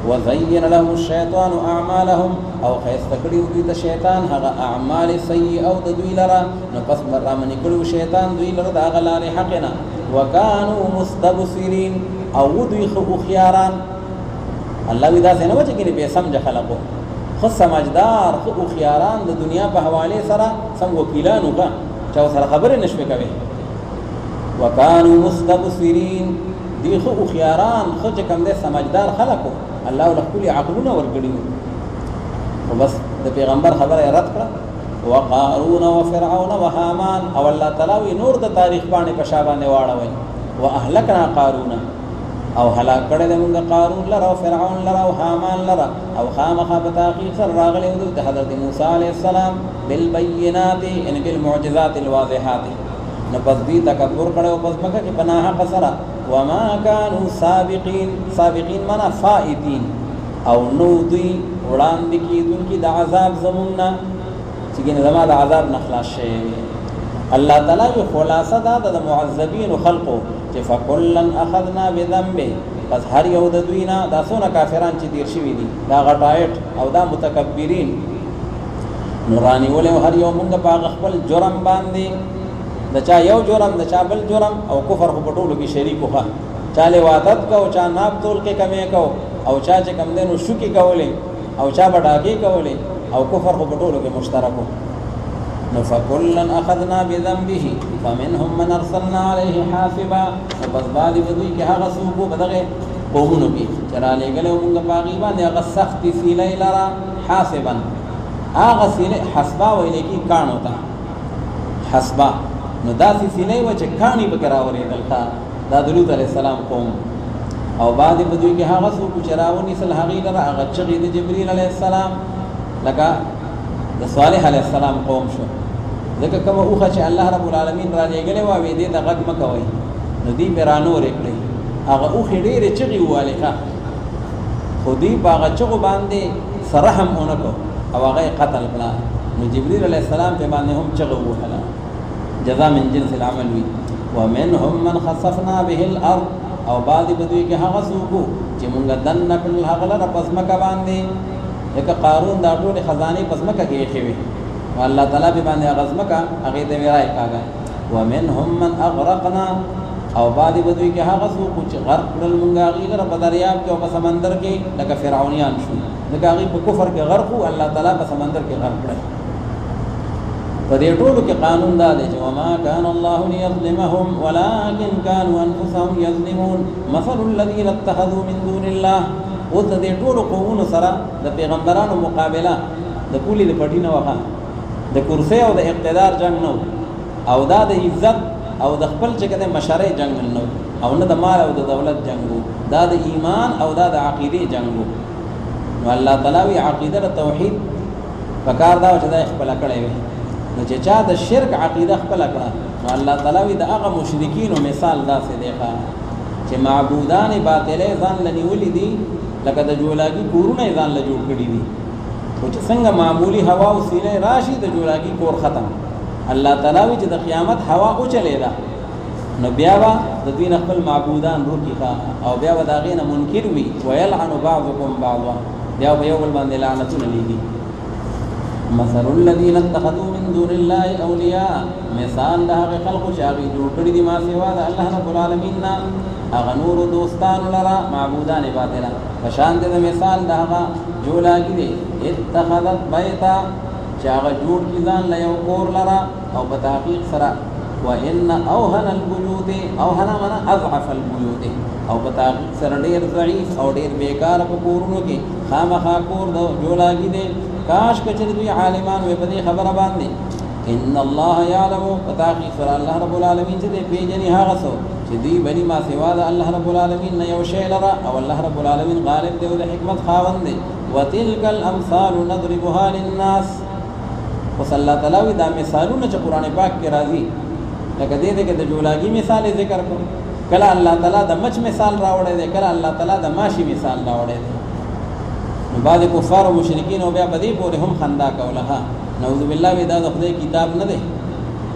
Speaker 1: وزين لهم الشيطان اعمالهم او خیسته کړي دوی د شیطان هغه اعمال سیئه او د دوی لره نو پس رامنې کړي شیطان دوی لره د هغه لارې حق نه وکانو مستبصرین او دوی خو خياران الله وی دا څنګه چې کې به سمج خلقو خو سمجدار خو خياران د دنیا په حواله سره څنګه وکیلانو کا چې سره خبره نشوي کوي وکانو مستبصرین دی خو خياران خو چې کوم دې سمجدار خلقو الله له خپل عقلونه ورګړي او بس د پیغمبر خبره رد کړه وقارون وفرعون وهامان او الله تعالی نور د تاریخ باندې په شابانه واړوي واهلكنا قارون او هلاک کړه د موږ قارون لره او فرعون لره او هامان لره او خامخ په تحقیق سره راغلي د حضرت موسی علیه السلام بالبينات ان بالمعجزات الواضحات نو پس دی تکبر کړه او پس مکه کې پناه قصره وما كانوا سابقين منا فائتين او نو دوی وړاندې کیدونکي د عذاب زمونږ چې ګنې زما د عذاب نه خلاص شي الله تعالی خلاصه دا د معذبین خلقو چې فکلن اخذنا بذنبه پس هر یو د دوی نه دا څونه کافران چې دیر شوي دي دا غټایټ او دا متکبرین نورانی ولې هر یو مونږ په خپل جرم باندې د چا یو جرم د چا بل جرم او کفر په ټولو کې شریک وخه چاله وادت کو چا ناب تول کې کمې کو او چا چې کم دینو شوکی کولې او چا بډاګي کولې او کفر په ټولو کې مشترکو نو فکلن اخذنا بذنبه فمنهم من ارسلنا عليه حاسبا پس بعد دوی کې هغه څوک بدغه قومونو کې چراله غلو موږ باغی باندې هغه سخت سیلې لرا حاسبا هغه سیلې حسبا ویلې کې کان ہوتا حسبا نو داسې سینې و چې کانی به راورېدل ښه دا د لوط علیه السلام قوم او بعد په دوی کې هغه څوک چې راونیسل هغې لره هغه چغې د جبریل علیه السلام لکه د صالح علیه السلام قوم شو ځکه کومه اوښه چې الله رب العالمین را لېږلې وه وې دې ته غږ مه کوئ نو دوی پرې رانورې کړئ هغه اوښې ډېرې چغې ووالې ښه خو دوی په هغه چغو باندې څه رحم ونه کړو او هغه یې قتل کړه نو جبریل علیه السلام پې باندې هم چغه ووهله جزاء من جنس العمل وی ومنهم من خسفنا به الارض او بعد بدوی کې هغه څوک چې مونږ دنه کړل هغه لره پس مکه باندې یک قارون دا ټول خزانه پس مکه کې خوي الله تعالی به باندې هغه مکه هغه دې ورای کاږي ومنهم من اغرقنا او بعد بدوی کې هغه څوک چې غرق کړل مونږ هغه لره په دریاب کې او په سمندر کې لکه فرعونیان شو لکه هغه په کفر کې غرق او الله تعالی په سمندر کې غرق کړل په دې ټولو کې قانون دا دی چې وما كان الله ليظلمهم ولكن كانوا انفسهم يظلمون مثل الذين اتخذوا من دون الله او د دې ټولو قومونو سره د پیغمبرانو مقابله د پولی د پټی نه وخه د کرسي او د اقتدار جنگ نو او دا د عزت او د خپل چې کده مشرۍ جنگ نو او نه د مال او د دولت جنگو دا د ایمان او دا د عقیده جنگو نو الله تعالی عقیده توحید پکار دا چې دا خپل کړی وي نو چې چا د شرک عقیده خپل کړه نو الله تعالی وی د هغه مشرکین مثال داسې دی چې معبودان باطله ځان لنیولې دي لکه د جولاګي کورونه ځان له جوړ کړی دي او چې څنګه معمولی هوا او سیله راشي د جولاګي کور ختم الله تعالی وی چې د قیامت هوا او چلے دا نو بیا وا د دین خپل معبودان روکی او بیا و دا غینه منکر وی ويلعن بعضكم بعضا بیا په یو بل باندې لعنتونه لګي مثل الذين اتخذوا من دون الله اولیاء مثال د هغه خلکو چې هغه جوړ کړی دي ما سوا د الله رب العالمین نه هغه نور دوستان لرا معبودان باطلا فشان د مثال د هغه جوړاګي دي اتخذت بیتا چې هغه جوړ کی ځان له یو کور لرا او په تحقیق سره وان اوهن البيوت اوهن من اضعف البيوت او په تحقیق سره ډیر ضعیف او ډیر بیکار په کورونو کې خامخا کور د جوړاګي دي کاش کچری دوی عالمان وي په دې خبره باندې ان الله يعلم فتاقي سر الله رب العالمین چې دې پیجنې هغه څو چې دوی بني ما سوا د الله رب العالمین نه یو شی لرا او الله رب العالمین غالب دی او د حکمت خاوند دی وتلك الامثال نضربها للناس وصلی الله تعالی دا مثالونه چې قران پاک کې راځي لکه دې کې د جولاګي مثال ذکر کړو کله الله تعالی د مچ مثال راوړی دی کله الله تعالی د ماشي مثال راوړی دی بعض کفار او مشرکین او بیا بدی پورې هم خندا کوله نعوذ بالله دا د خدای کتاب نه دی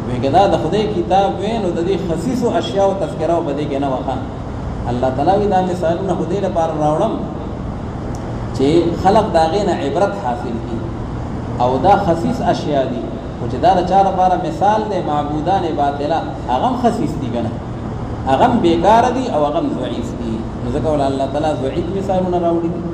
Speaker 1: وګدا د خدای کتاب وینو د دې خصیص او اشیاء او تذکرہ او بدی کې نه وخا الله تعالی دا مثالونه خدای لپاره راوړم چې خلق دا غینه عبرت حاصل کی او دا خصیص اشیاء دي او چې دا د چا لپاره مثال دی معبودان باطله هغه خصیص دي کنه هغه بیکار دي او هغه ضعیف دي نو ځکه الله تعالی ضعیف مثالونه راوړي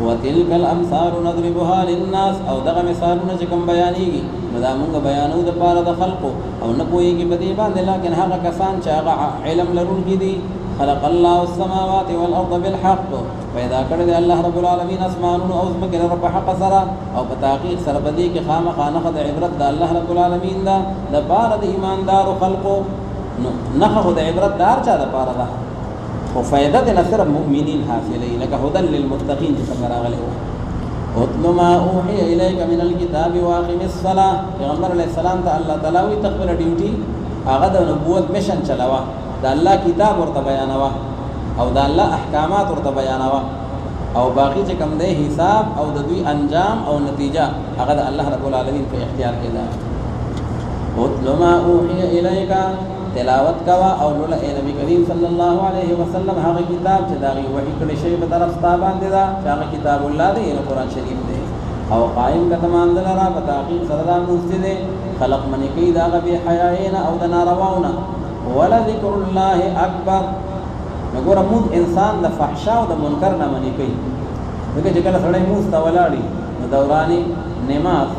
Speaker 1: وتلك الامثال نضربها للناس او دغه مثالونه چې کوم بیانېږي نو دا موږ بیانو د پاره د خلقو او نه پوهېږي په دې باندې لیکن هغه کسان چې هغه علم لرونکي دي خلق الله السماوات والارض بالحق پیدا کړی دی الله رب العالمین اسمانونو او ځمکې رب حق سره او په تحقیق سره په دې کې خامخا نښه د عبرت د الله رب العالمین ده د پاره د ایماندارو خلقو نښه د عبرت دار چا د پاره ده او فائدہ د نصر المؤمنین حاصلې لکه هدى للمتقین چې څنګه راغلی و اتل ما اوحي اليك من الكتاب واقم الصلاه پیغمبر علیه السلام ته الله تعالی وی تخبر ډیوټي هغه د نبوت مشن چلاوه د الله کتاب ورته بیانوه او د الله احکامات ورته بیانوه او باقی چې کوم دی حساب او د دوی انجام او نتیجه هغه د الله رب العالمین په اختیار کې ده اتل ما اوحي اليك تلاوت کوا او لولا اے نبی کریم صلی الله علیه وسلم هغه کتاب چې دا وحی کړي شی په طرف تا باندې دا هغه کتاب الله دی نو قران شریف دی او قائم کتمان دلرا په تحقیق سره دا مستد خلق من کی دا به حیاین او د نارواونا ولا ذکر الله اکبر وګوره موږ انسان د فحشا او د منکر نه منی کوي دغه چې کله سړی موږ ته ولاړی نو دورانی نماز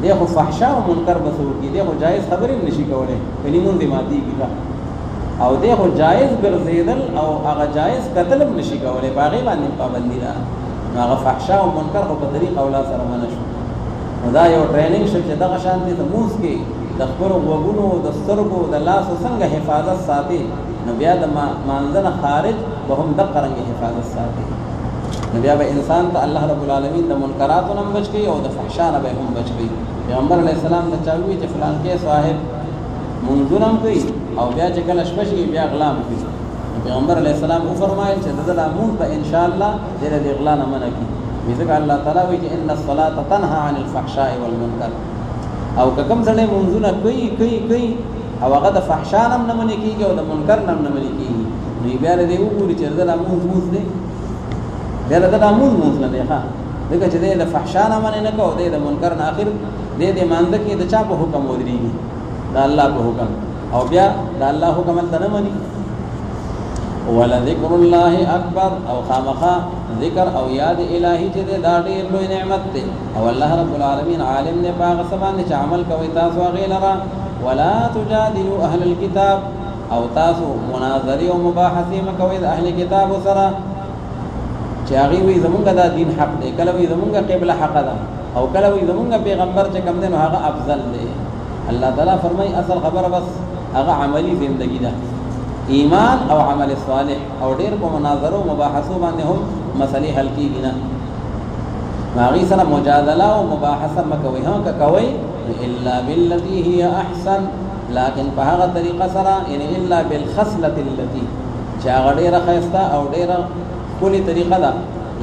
Speaker 1: دیکھو فحشا و منکر بسور کی دیکھو جائز خبریں نشی کولے کلیمون دی ماتی کی کا او دیکھو جائز گرزیدل او اغا جائز قتل نشی کولے باغی باندې پابندی دا اغا فحشا و منکر خو په طریق اولا سره منشو دا یو ټریننګ شپ چې دغه شانتي ته موږ کې د خپل وګونو د سترګو د لاس څنګه حفاظت ساتي نو بیا د مانځنه خارج به هم د قرنګ حفاظت ساتي نو بیا به انسان ته الله رب العالمین د منکراتو نه بچ کی او د فحشا نه به هم بچ کی پیغمبر علیہ السلام ته چاوي چې فلان کې صاحب منذرم کوي او بیا چې کله شپشي بیا غلام کوي پیغمبر علیہ السلام او فرمایل چې دغه امون په ان شاء الله دې د اغلا نه منع کی ځکه الله تعالی وایي چې ان الصلاه تنها عن الفحشاء والمنکر او کوم ځله منذونه کوي او هغه د فحشا نه منع کیږي او د منکر نه منع کیږي نو بیا دې وګوري چې دغه امون دې بیا دغه امون نه دی ښا دغه چې د فحشا نه منع نه کوي د منکر نه اخر دې مانده کې د چا په حکم ودرېږي د الله په حکم او بیا د الله حکم ته نه مني ولا ذکر الله اکبر او خامخا ذکر او یاد الهی چې دا ډېر لوی نعمت دی او الله رب العالمین عالم نه باغ سبحان چې عمل کوي تاسو غیلرا ولا تجادلوا اهل الكتاب او تاسو مناظره او مباحثه مکوي د اهل کتاب سره چې هغه وي زمونږ دا دین حق دی کله وي زمونږ قبله حق ده او کله وي زمونږ پیغمبر چې کوم دی نو هغه افضل دی الله تعالی فرمای اصل خبره بس هغه عملی زندگی ده ایمان او عمل صالح او ډیر په مناظره او مباحثو باندې هم مسلې حل کیږي نه هغې سره مجادله او مباحثه مه کوئ. که کوئ الا بالتي هي احسن، لیکن په هغه طریقه سره، یعنی الا بالخصلة التي چې هغه ډېره ښایسته او ډېره ښکلې طریقه ده.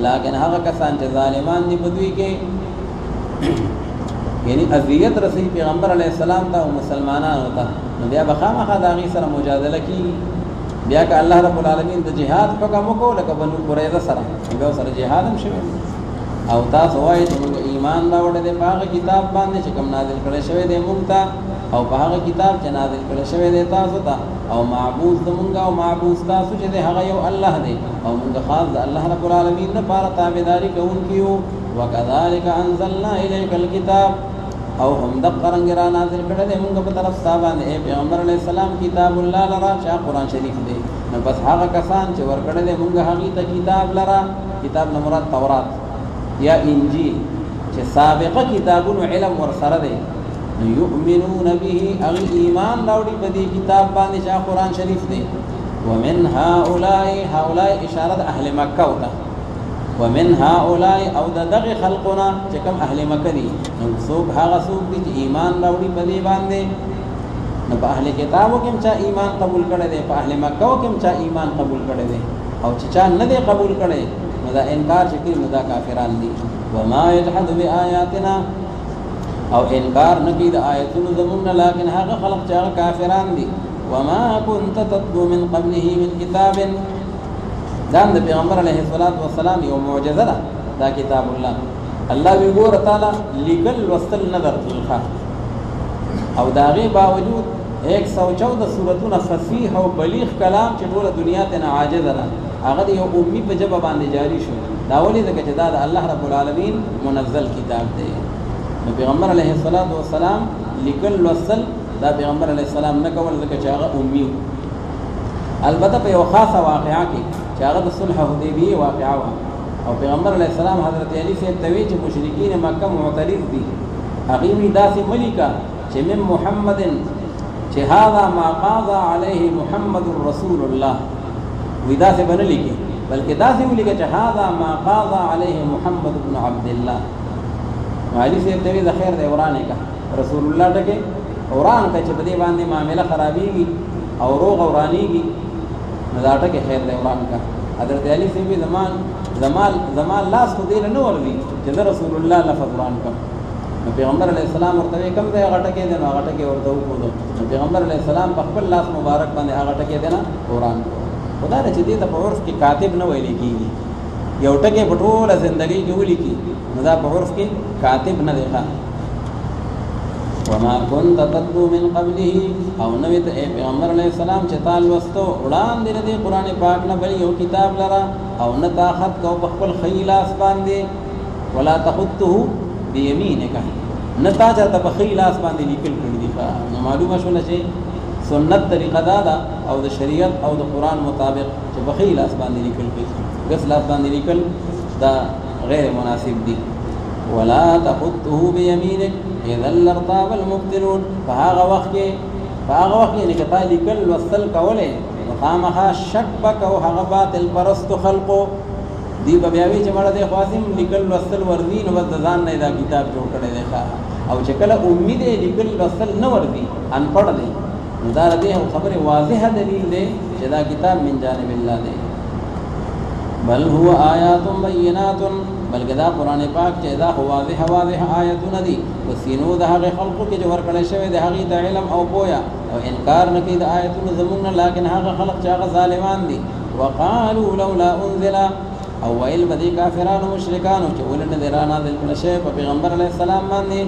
Speaker 1: لیکن هغه کسان چې ظالمان دي په دوی کې یعنی اذیت رسوي پیغمبر علیه السلام ته او مسلمانانو ته، نو بیا به خامخا د هغې سره مجادله کېږي. بیا که الله رب العالمین د جهاد حکم وکړو لکه بنو قریظه سره، بیا سره جهاد هم شوی او تاسو وایئ چې موږ ایمان راوړی دی په هغه کتاب باندې چې کوم نازل کړی شوی دی موږ ته، او په هغه کتاب چې نازل کړی شوی دی تاسو ته، او معبود زمونږ او معبود تاسو چې دی هغه یو الله دی، او موږ خاص د الله رب العالمین لپاره تابعداري کوونکي یو. وکذلک انزلنا الیک الکتاب، او هم دقه رنګ را نازل کړی دی موږ په طرف ستا باندې ای پیغمبر علیه السلام کتاب الله لره چې قرآن شریف دی. نو بس هغه کسان چې ورکړی دی موږ هغې ته کتاب لره، کتاب نه مراد تورات یا انجیل چې سابقه کتابونو علم ورسره دی، نو یؤمنون به اغی ایمان راوړي په دې کتاب باندې چې قرآن شریف دی. ومن هؤلاء اشاره د اهل مکه وته، ومن هؤلاء او دغه خلقنا چې کوم اهل مکه دي، نو څوک هغه څوک دي چې ایمان راوړي په دې باندې. نو په اهل کتابو کې چا ایمان قبول کړی دی، په اهل مکه کې چا ایمان قبول کړی دی، او چې چا نه دی قبول کړی نو دا انکار چې کوي نو دا کافران دي. وما يجحد بآياتنا، او انکار نه کوي د آیتونو زمونږ نه، لیکن هغه خلق چې هغه کافران دي. وما كنت تتلو من قبله من کتاب، دا د پیغمبر علیه السلام یو معجزه ده دا کتاب الله. الله وی ګوره تعالی لیکل لوستل نه درتلخه، او د هغې باوجود 114 سورتونه فصیح او بلیغ کلام چې ټوله دنیا ته نه عاجزه ده، هغه د یو امي په ژبه باندې جاری شو. دا ولې ځکه چې دا د الله رب العالمین منزل کتاب دی. نو پیغمبر علیه السلام لیکل لوستل دا پیغمبر علیه السلام نه کول ځکه چې هغه امي و. البته په یو خاصه واقعه کې چې هغه د صلح حدیبیه واقعه وه، او پیغمبر علیه السلام حضرت علی صاحب ته وی چې مشرکین مکه معترض دي، هغې وی داسې مه لیکه چې من محمد چې هذا ما قاضى عليه محمد رسول الله، وی داسې به نه لیکي بلکې داسې ولیکه چې هذا ما قاضى عليه محمد بن عبد الله. علي صاحب ته وی د خیر دی ورانې که رسول الله ټکې وران که چې په دې باندې معامله خرابېږي او روغ ورانېږي، نو دا ټکې خیر دی وران که. حضرت علي صاحب وی زما لاس خو دې نه ورځي چې زه رسول الله لفظ وران کړم. نو پیغمبر علیه السلام ورته وی کوم ځای هغه ټکې دی، نو هغه ټکې ورته وښودو. نو پیغمبر علیه السلام په خپل لاس مبارک باندې هغه ټکې دی نه وران کړو. خدا نه چې دې ته په عرف کې کاتب نه ویل کېږي، یو ټکی په ټوله زندګۍ کې ولیکي نو دا په عرف کې کاتب نه دی. وما كنت تتلو من قبله، او نوې ته پیغمبر علیه السلام چې تا لوستو وړاندې نه دی قرآن پاک نه بل یو کتاب لره، او نه تا خط کو په خپل ښي لاس باندې، ولا تخطه بیمینک، نه تا چېرته په ښي لاس باندې لیکل کړي دي. نو معلومه شوله چې سنت طریقه دا ده او د شریعت او د قرآن مطابق چې په ښي لاس باندې لیکل کړي، ګس لاس باندې لیکل دا غیر مناسب دي. ولا تخطه بیمینک اذا لارتاب المبطلون، په هغه وخت کې یعنې که تا لیکل لوستل کولی نو خامخا شک به کو هغه باطل پرستو خلقو، دی به بیا وایي چې مړه دی خواصم لیکل لوستل ورځي نو بس د ځان نه دا کتاب جوړ کړی دی. او چې کله امي دی لیکل لوستل نه ورځي انپړ دی، نو دا د دې خبرې واضحه دلیل دی چې دا کتاب من جانب الله دی. بل هو آیات بینات، بلکې دا قرآن پاک چې دا واضح آیتونه دي په سینو د هغې خلقو کې چې ورکړی شوی د هغې د علم او پویا، او انکار نه کوي د آیتونو زموږ نه، لیکن هغه خلق چې هغه ظالمان دي. وقالوا لولا انزل، او ویل به دې کافرانو مشرکانو چې ولې نه دی را نازل کړی شوی په پیغمبر علیه السلام باندې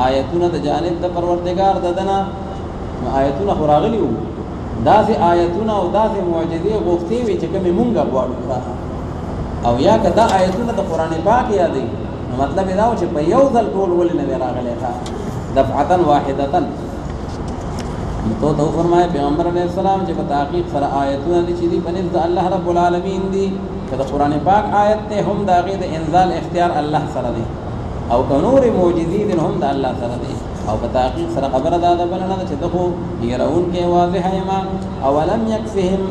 Speaker 1: آیتونه د جانب د پروردګار د ده نه. نو آیتونه خو راغلي وو، داسې آیتونه او داسې معجزې غوښتې وي چې کومې مونږ غواړو، او یا که دا آیتونه د قرآن پاک یادوي نو مطلب یې دا و چې په یو ځل ټول ولې نه دی راغلی، دفعة واحدة. نو تو ته وفرمایه پیغمبر علیه السلام چې په تحقیق سره آیتونه دي چې دي په نزد الله رب العالمین دي، که د قرآن پاک آیت دی هم د هغې د انزال اختیار الله سره دی، او کنور معجزې دي هم د الله سره دي او په تحقیق سره خبره دا ده بلنه چې دغه يرون کې واضح ایما اولم يكفهم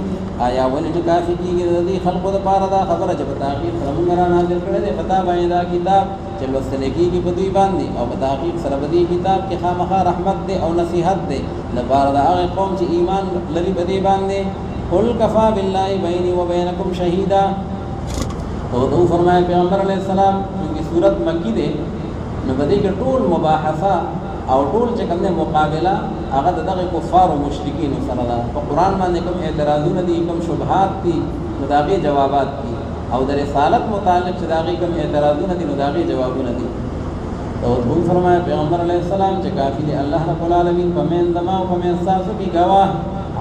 Speaker 1: آیا ولې کافي کېږي د دې خلقو د پاره دا خبره چې په تحقیق سره موږ را نازل کړی دی پتا باندې دا کتاب چې لوستل کېږي په دوی باندې او په تحقیق سره په دې کتاب کې خامخا رحمت دی او نصيحت دی لپاره د هغه قوم چې ایمان لري په دې باندې قل کفا بالله بیني وبینکم شهیدا او فرمایا پیغمبر علیه السلام چې سورۃ مکی ده نو په دې کې ټول مباحثه او ټول چې کومه مقابله هغه دغه کفار او مشرکین سره ده په قران باندې کوم اعتراضونه دي کوم شبهات دي نو داغه جوابات دي او د رسالت متعلق چې داغه کوم اعتراضونه دي نو داغه جوابونه دي او دوی فرمایا پیغمبر علیه السلام چې کافی دی الله رب العالمین په من دما او په من ساسو کې گواه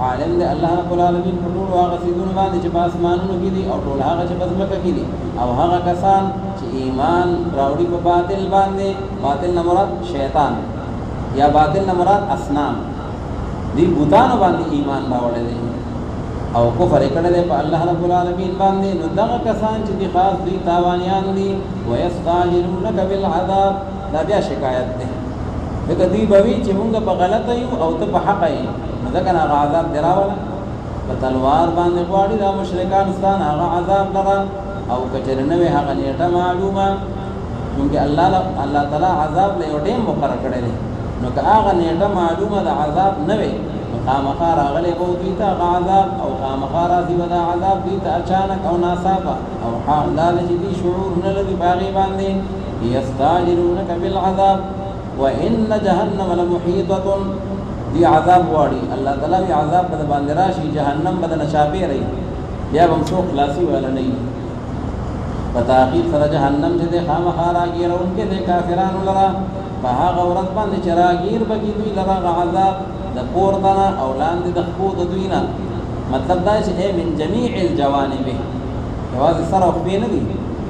Speaker 1: عالم دی الله رب العالمین په ټول هغه سيزونه باندې چې په اسمانونو کې دي او ټول هغه چې په ځمکه کې دي او هغه کسان چې ایمان راوړي په باطل باندې باطل نه مراد شیطان یا باطل نه مراد اصنام دی بوتان باندې ایمان راوړل دي او کفر کړه دې په الله رب العالمین باندې نو دغه کسان چې دي خاص دي تاوانيان دي ويستعجلونك بالعذاب دا بیا شکایت ده دغه دی بوي چې موږ په غلطه یو او ته په حق یې ځکه هغه عذاب دراوله په تلوار باندې غواړي دا مشرکان ستان هغه عذاب لرا او کچرنه وی هغه نیټه معلومه چې الله تعالی عذاب له یو ټیم مقرر کړی دی نو که هغه نیټه معلومه د عذاب نه وي خامخا راغلی به دوی ته عذاب او خامخا راځي به دا عذاب دوی ته اچانک او ناڅاپه او حال دا چې دي شعور نه لري باغې باندې یستعجلونک بالعذاب وان جهنم لمحیطه دی عذاب واړي الله تعالی عذاب په باندې راشي جهنم بدن شابه رہی بیا هم څو خلاصي ولا نه په تحقیق سره جهنم چې د خامخا راګیرونکې د کافرانو لرا په هغه ورځ باندې چې راګیر بګي دوی لرا عذاب د پورتنا او لاندې د خپو د دوی نه مطلب دا چې من جميع الجوانب یوازې سره خو نه دي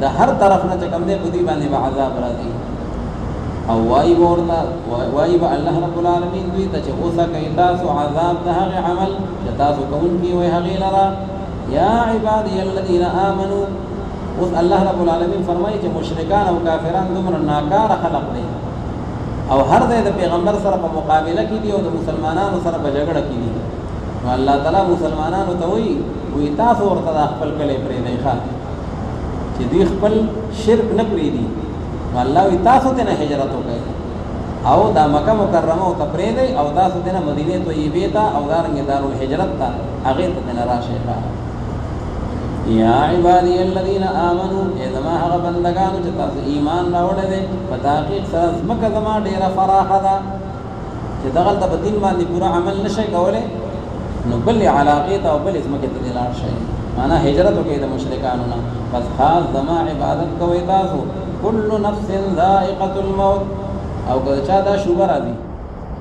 Speaker 1: د هر طرف نه چې کوم دې په دوی باندې عذاب راځي او وای ورته وای به الله رب العالمین دوی ته چې اوسه کوي تاسو عذاب د هغه عمل چې تاسو کوونکی وي هغه لرا یا عبادی الذين امنوا اوس الله رب العالمین فرمایي چې مشرکان او کافران دومره ناکار خلق دي او هر ځای د پیغمبر سره په مقابله کې دي او د مسلمانانو سره په جګړه کې دي نو الله تعالی مسلمانانو ته وی تاسو ورته خپل کله پرې نه ښه چې دوی خپل شرک نه پرې دي نو الله وی تاسو ته نه هجرت وکړي او دا مکه مکرمه او تپرې دی او تاسو ته مدینه طیبه ته او دارنګ دارالهجرت ته هغه ته نه راشه یا عبادی الذین آمنوا اذا ما هغه بندگانو چې تاسو ایمان راوړل دي په تحقیق سره مکه زما ډیره فراخه ده چې دغه د دین باندې پورا عمل نشي کولای نو بل علاقه او بل اسمه کې تدلار شي معنا هجرت وکړي د مشرکانو نه بس خاص زما عبادت کوي تاسو كل نفس ذائقه الموت او که چا دا شوبه راځي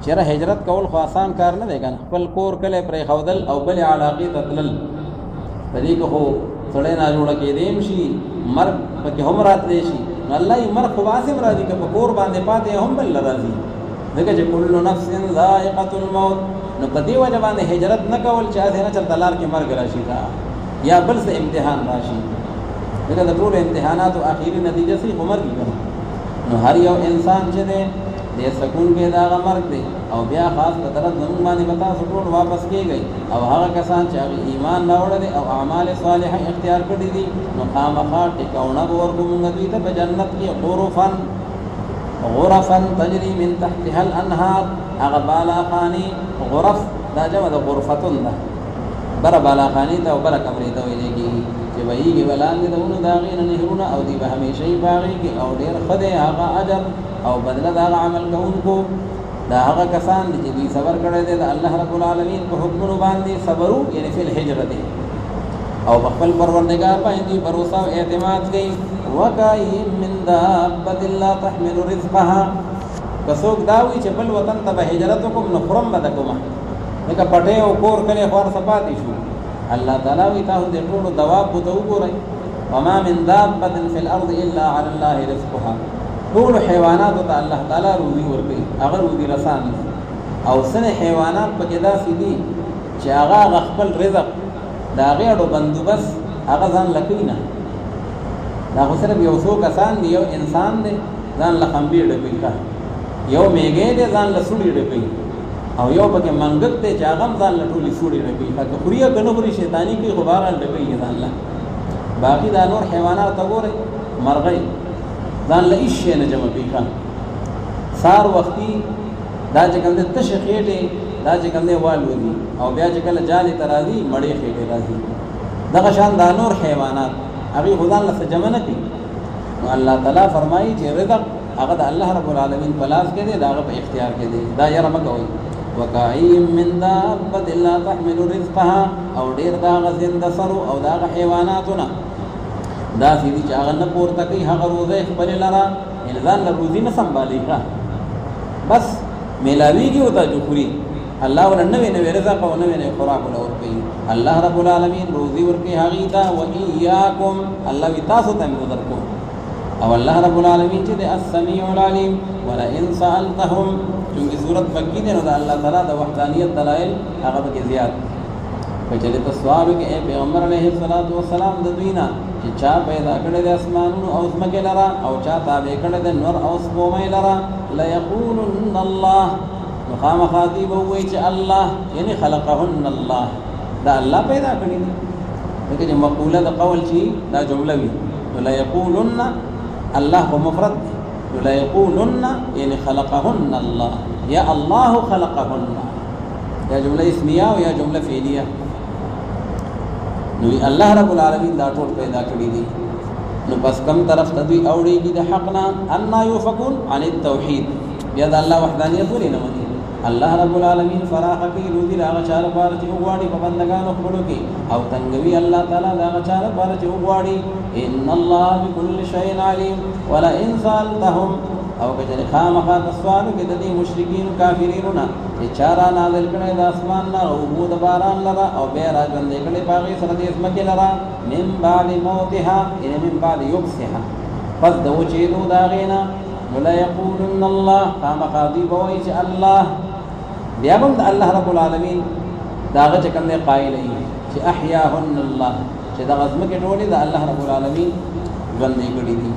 Speaker 1: چې هجرت کول خو آسان کار نه دی کنه خپل کور کله پرې خودل او بل علاقه تدلل پدې کو سړی نه جوړ کې دیم شي مرګ پکې هم راتلی شي نو الله یې مرګ خو واسم راځي که په کور باندې پاتې هم بل راځي دغه چې کل نفس ذائقه الموت نو په دې وجه باندې هجرت نه کول چې اته نه چل دلار کې مرګ راشي دا یا بل څه امتحان راشي دغه د ټول امتحانات او اخیری نتیجه سي عمر کې نو هر یو انسان چې دې سکون کې دا مرګ دی او بیا خاص په طرف زمون باندې بتا ټول واپس کېږي او هغه کسان چې ایمان راوړل او اعمال صالحه اختیار کړی دي نو خامخا ټکاونه ورکوم دوی ته په جنت کې غرفا تجري من تحتها الانهار هغه بالاخاني غرف دا جمع د غرفتون ده بر بالاخاني ته او بر کمرې ته ویلېږي چې وایي ولاندې دونه داغې نه نهرونه او دی به همیشه یې باغې کې او ډېر خدای هغه اجر او بدله دا عمل کوونکو دا هغه کسان چې دوی صبر کړی دی د الله رب العالمین په حکمونو باندې صبرو یعنی فی الهجرت او خپل پروردگار باندې باور او اعتماد کوي وکای من دابه لا تحمل رزقها کڅوګ داوی چې بل وطن ته هجرت کوم نو خرم بد کومه لکه پټه او کور کله خور صفاتې شو الله تعالی وی تاسو د ټولو دواب بوته وګورئ وما من دابه فی الارض الا على الله رزقها ټول حیوانات ته الله تعالی روزي ورکړي هغه روزي رسان او سن حیوانات پکې داسې دي چې هغه خپل رزق دا غیړو بندوبس هغه ځان لکې نه دا خو صرف یو څو کسان دی یو انسان دی ځان له خمبې ډکوي ښه یو میږی دی ځان له سوړي ډکوي او یو پکې منګک دی چې هغه هم ځان له ټولې سوړي ډکوي ښه که خوري که نه خوري شیطاني کوي خو بهرحال ډکوي ځان له باقي دا نور حیوانات ته ګورئ مرغۍ ځان له هېڅ شی نه جمع کوي ښه سهار وختي دا چې کوم دی تشې خېټې دا چې کوم دی والوځي او بیا چې کله جالې ته راځي مړې خېټې راځي دغه شان دا نور حیوانات هغې خو ځان له څه جمع نه کوي نو الله تعالی فرمایي چې رزق هغه د الله رب العالمین په لاس کې دی د هغه په اختیار کې دی دا یاره مه کوئ وکایم من دابة لا تحمل رزقها او ډېر د هغه زنده سرو او د هغه حیواناتو نه داسې دي چې هغه نه پورته کوي هغه روزۍ خپلې لره یعنې ځان له روزي نه سنبالوي ښه بس میلاویږي ورته جو خوري الله ولا نوې نوې رزق او نوې نوې خوراک ولا ورکوي الله رب العالمین روزي ورکوي هغې ته وإیاکم الله وي تاسو ته مې درکو او الله رب العالمین چې د السمیع العلیم ولئن سألتهم چونکې صورت مکی دی نو د الله تعالی د وحدانیت دلایل هغه پکې زیات که چېرې ته سوال وکړې ای پیغمبر علیه الصلاة والسلام د دوی نه چې چا پیدا کړی د اسمانونو او ځمکې لره او چا تابع کړی د نور او سپومۍ لره لیقولن الله نو خامخا دوی به ووایي چې الله یعنې خلقهن الله دا الله پیدا کړي دي لکه چې مقوله د قول چې دا جمله وي نو لیقولن الله خو مفرد دی نو لیقولن یعنې خلقهن الله یا الله خلقهن یا جمله اسمیه او یا جمله فعلیه نو الله رب العالمین دا ټول پیدا کړي دي نو بس کم طرف ته دوی اوړېږي د حق نه انا یوفکون عن التوحید بیا د الله وحدانیت ولې نه مني الله رب العالمین فراخ کوي روزي د هغه چا لپاره چې وغواړي په بندګانو خپلو کې او تنګوي الله تعالی د هغه چا لپاره چې وغواړي ان الله بكل شیء علیم ولئن سألتهم او که چېرې خامخا ته سوال وکړې د دې مشرکینو کافرینو نه چې چا را نازل کړی د اسمان نه اوبو د باران لره او بیا را ژوندی کړی په هغې سره د ځمکې لره من بعد موتها یعنې من بعد یبسها پس د وچېدو د هغې نه نو لیقولن الله خامخا دوی به وایي چې الله بیا به هم د الله رب العالمین د هغه چې کوم دی قایل وي چې احیاهن الله چې دغه ځمکې ټولې د الله رب العالمین ژوندی کړي دي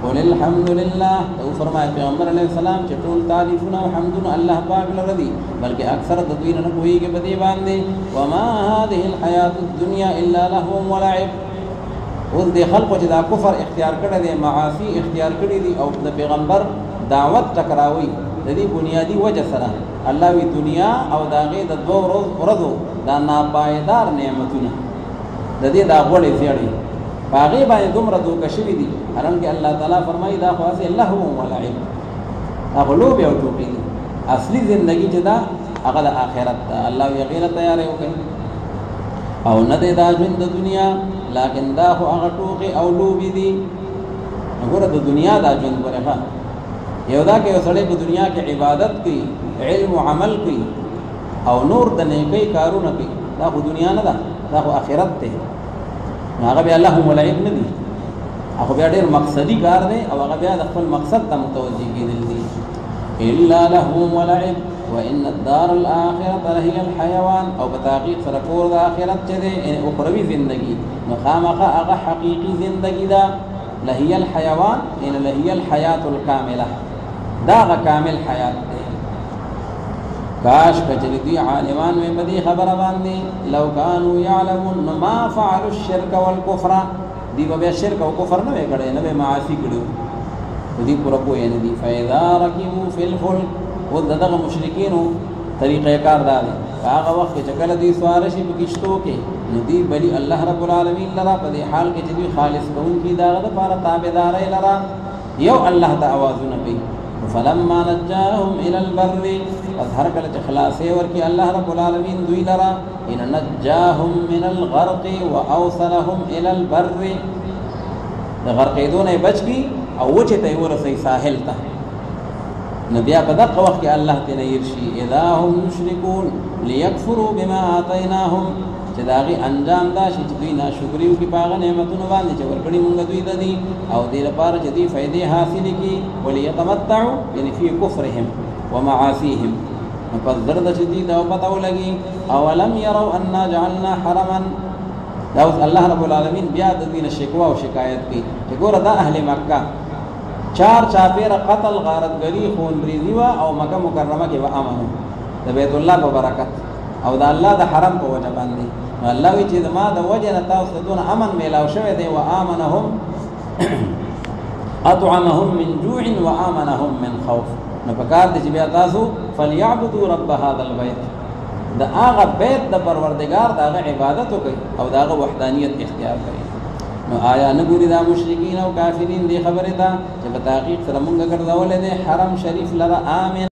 Speaker 1: قل الحمد لله او فرمایي پیغمبر علیه السلام چې ټول تعریفونه او حمدونه الله پاک لره دي بلکې اکثر د دوی نه پوهېږي په دې باندې وما هذه الحیات الدنیا الا لهو ولعب اوس دې خلقو چې دا کفر اختیار کړی دی معاصي اختیار کړي دي او د پیغمبر دعوت ټکراوي د دې بنیادي وجه سره الله وی دنیا او د هغې د دوه ورځو دا ناپایدار نعمتونه د دې دا غوړې زیړې په هغې باندې دومره دوکه شوي دي حالانکې الله تعالی فرمایي دا خو هسې لهو ولعب دا خو لوبې او ټوکې دي اصلي زندګي چې دا هغه د آخرت ده الله وی هغې نه تیاری وکړي او نه دی دا ژوند د دنیا لیکن دا خو هغه ټوکې او لوبې دي ګوره د دنیا دا ژوند ګوره ښه یو دا که یو سړی په دنیا کې عبادت کوي علم و عمل کوي او نور د نیکۍ کارونه کوي دا خو دنیا نه ده دا خو آخرت دی نو هغه بیا لهو ولعب نه دي هغه بیا ډېر مقصدي کار دی او هغه بیا د خپل مقصد ته متوجه کېدل دي الا لهو ولعب وان الدار الاخره لهي الحيوان او په تحقیق سره کور د آخرت چې دی یعنې اخروي زندګي نو خامخا هغه حقیقي زندګي ده لهي الحيوان یعنې لهي الحیات الکامله دا هغه کامل حیات دی کاش کچری دوی عالمان میں بدی خبر باندې لو کانوا یعلمون ما فعلوا الشرك والكفر دی به شرک او کفر نه کړي نه به معاصی کړي دې پورا کوی نه دی فاذا ركبوا في الفلك او دغه مشرکینو طریقې کار دا دی هغه وخت چې کله دوی سوار شي په کشتو کې نو دی بلی الله رب العالمین لرا په دې حال کې چې دوی خالص کوونکی داغه لپاره تابعداري لرا یو الله ته आवाजونه کوي فلما نجاهم الى البر اظهر کله چې خلاصې ورکی الله رب العالمین دوی لرا ان نجاهم من الغرق واوصلهم الى البر د غرقېدو نه بچ کی او وچه ته ورسې ساحل ته نبي په دغه وخت کې الله تعالی يرشي اذا هم يشركون ليكفروا بما آتيناهم چې داغي انجام دا شي چې دوی ناشکریو کې پاغه نعمتونو باندې چې ورکړي مونږ دوی د دې او دې لپاره چې دوی فائدې حاصل کړي وليتمتعوا يعني في كفرهم ومعاصيهم فذر د شدید او پتاو لګي اولم يروا ان جعلنا حرما دا الله رب العالمین بیا د دې شکوا او شکایت کوي چې ګوره دا اهل مکه چار چاپیر قتل غارتګری خونریزي وا او مکه مکرمه کې و امن د بیت الله په برکت او د الله د حرم په وجه باندې الله وی چې ما د وجه نه تاسو دون امن میلاو شوه دی و امنهم اطعمهم من جوع و امنهم من خوف نو پکار دي چې بیا تاسو فليعبدوا رب هذا البيت د هغه بیت د پروردگار د هغه عبادت وکړي او د هغه وحدانیت اختیار کړي نو آیا نه ګوري دا مشرکین او کافرین دی خبره ده چې په تحقیق سره مونږ ګرځولې ده حرم شریف لره امن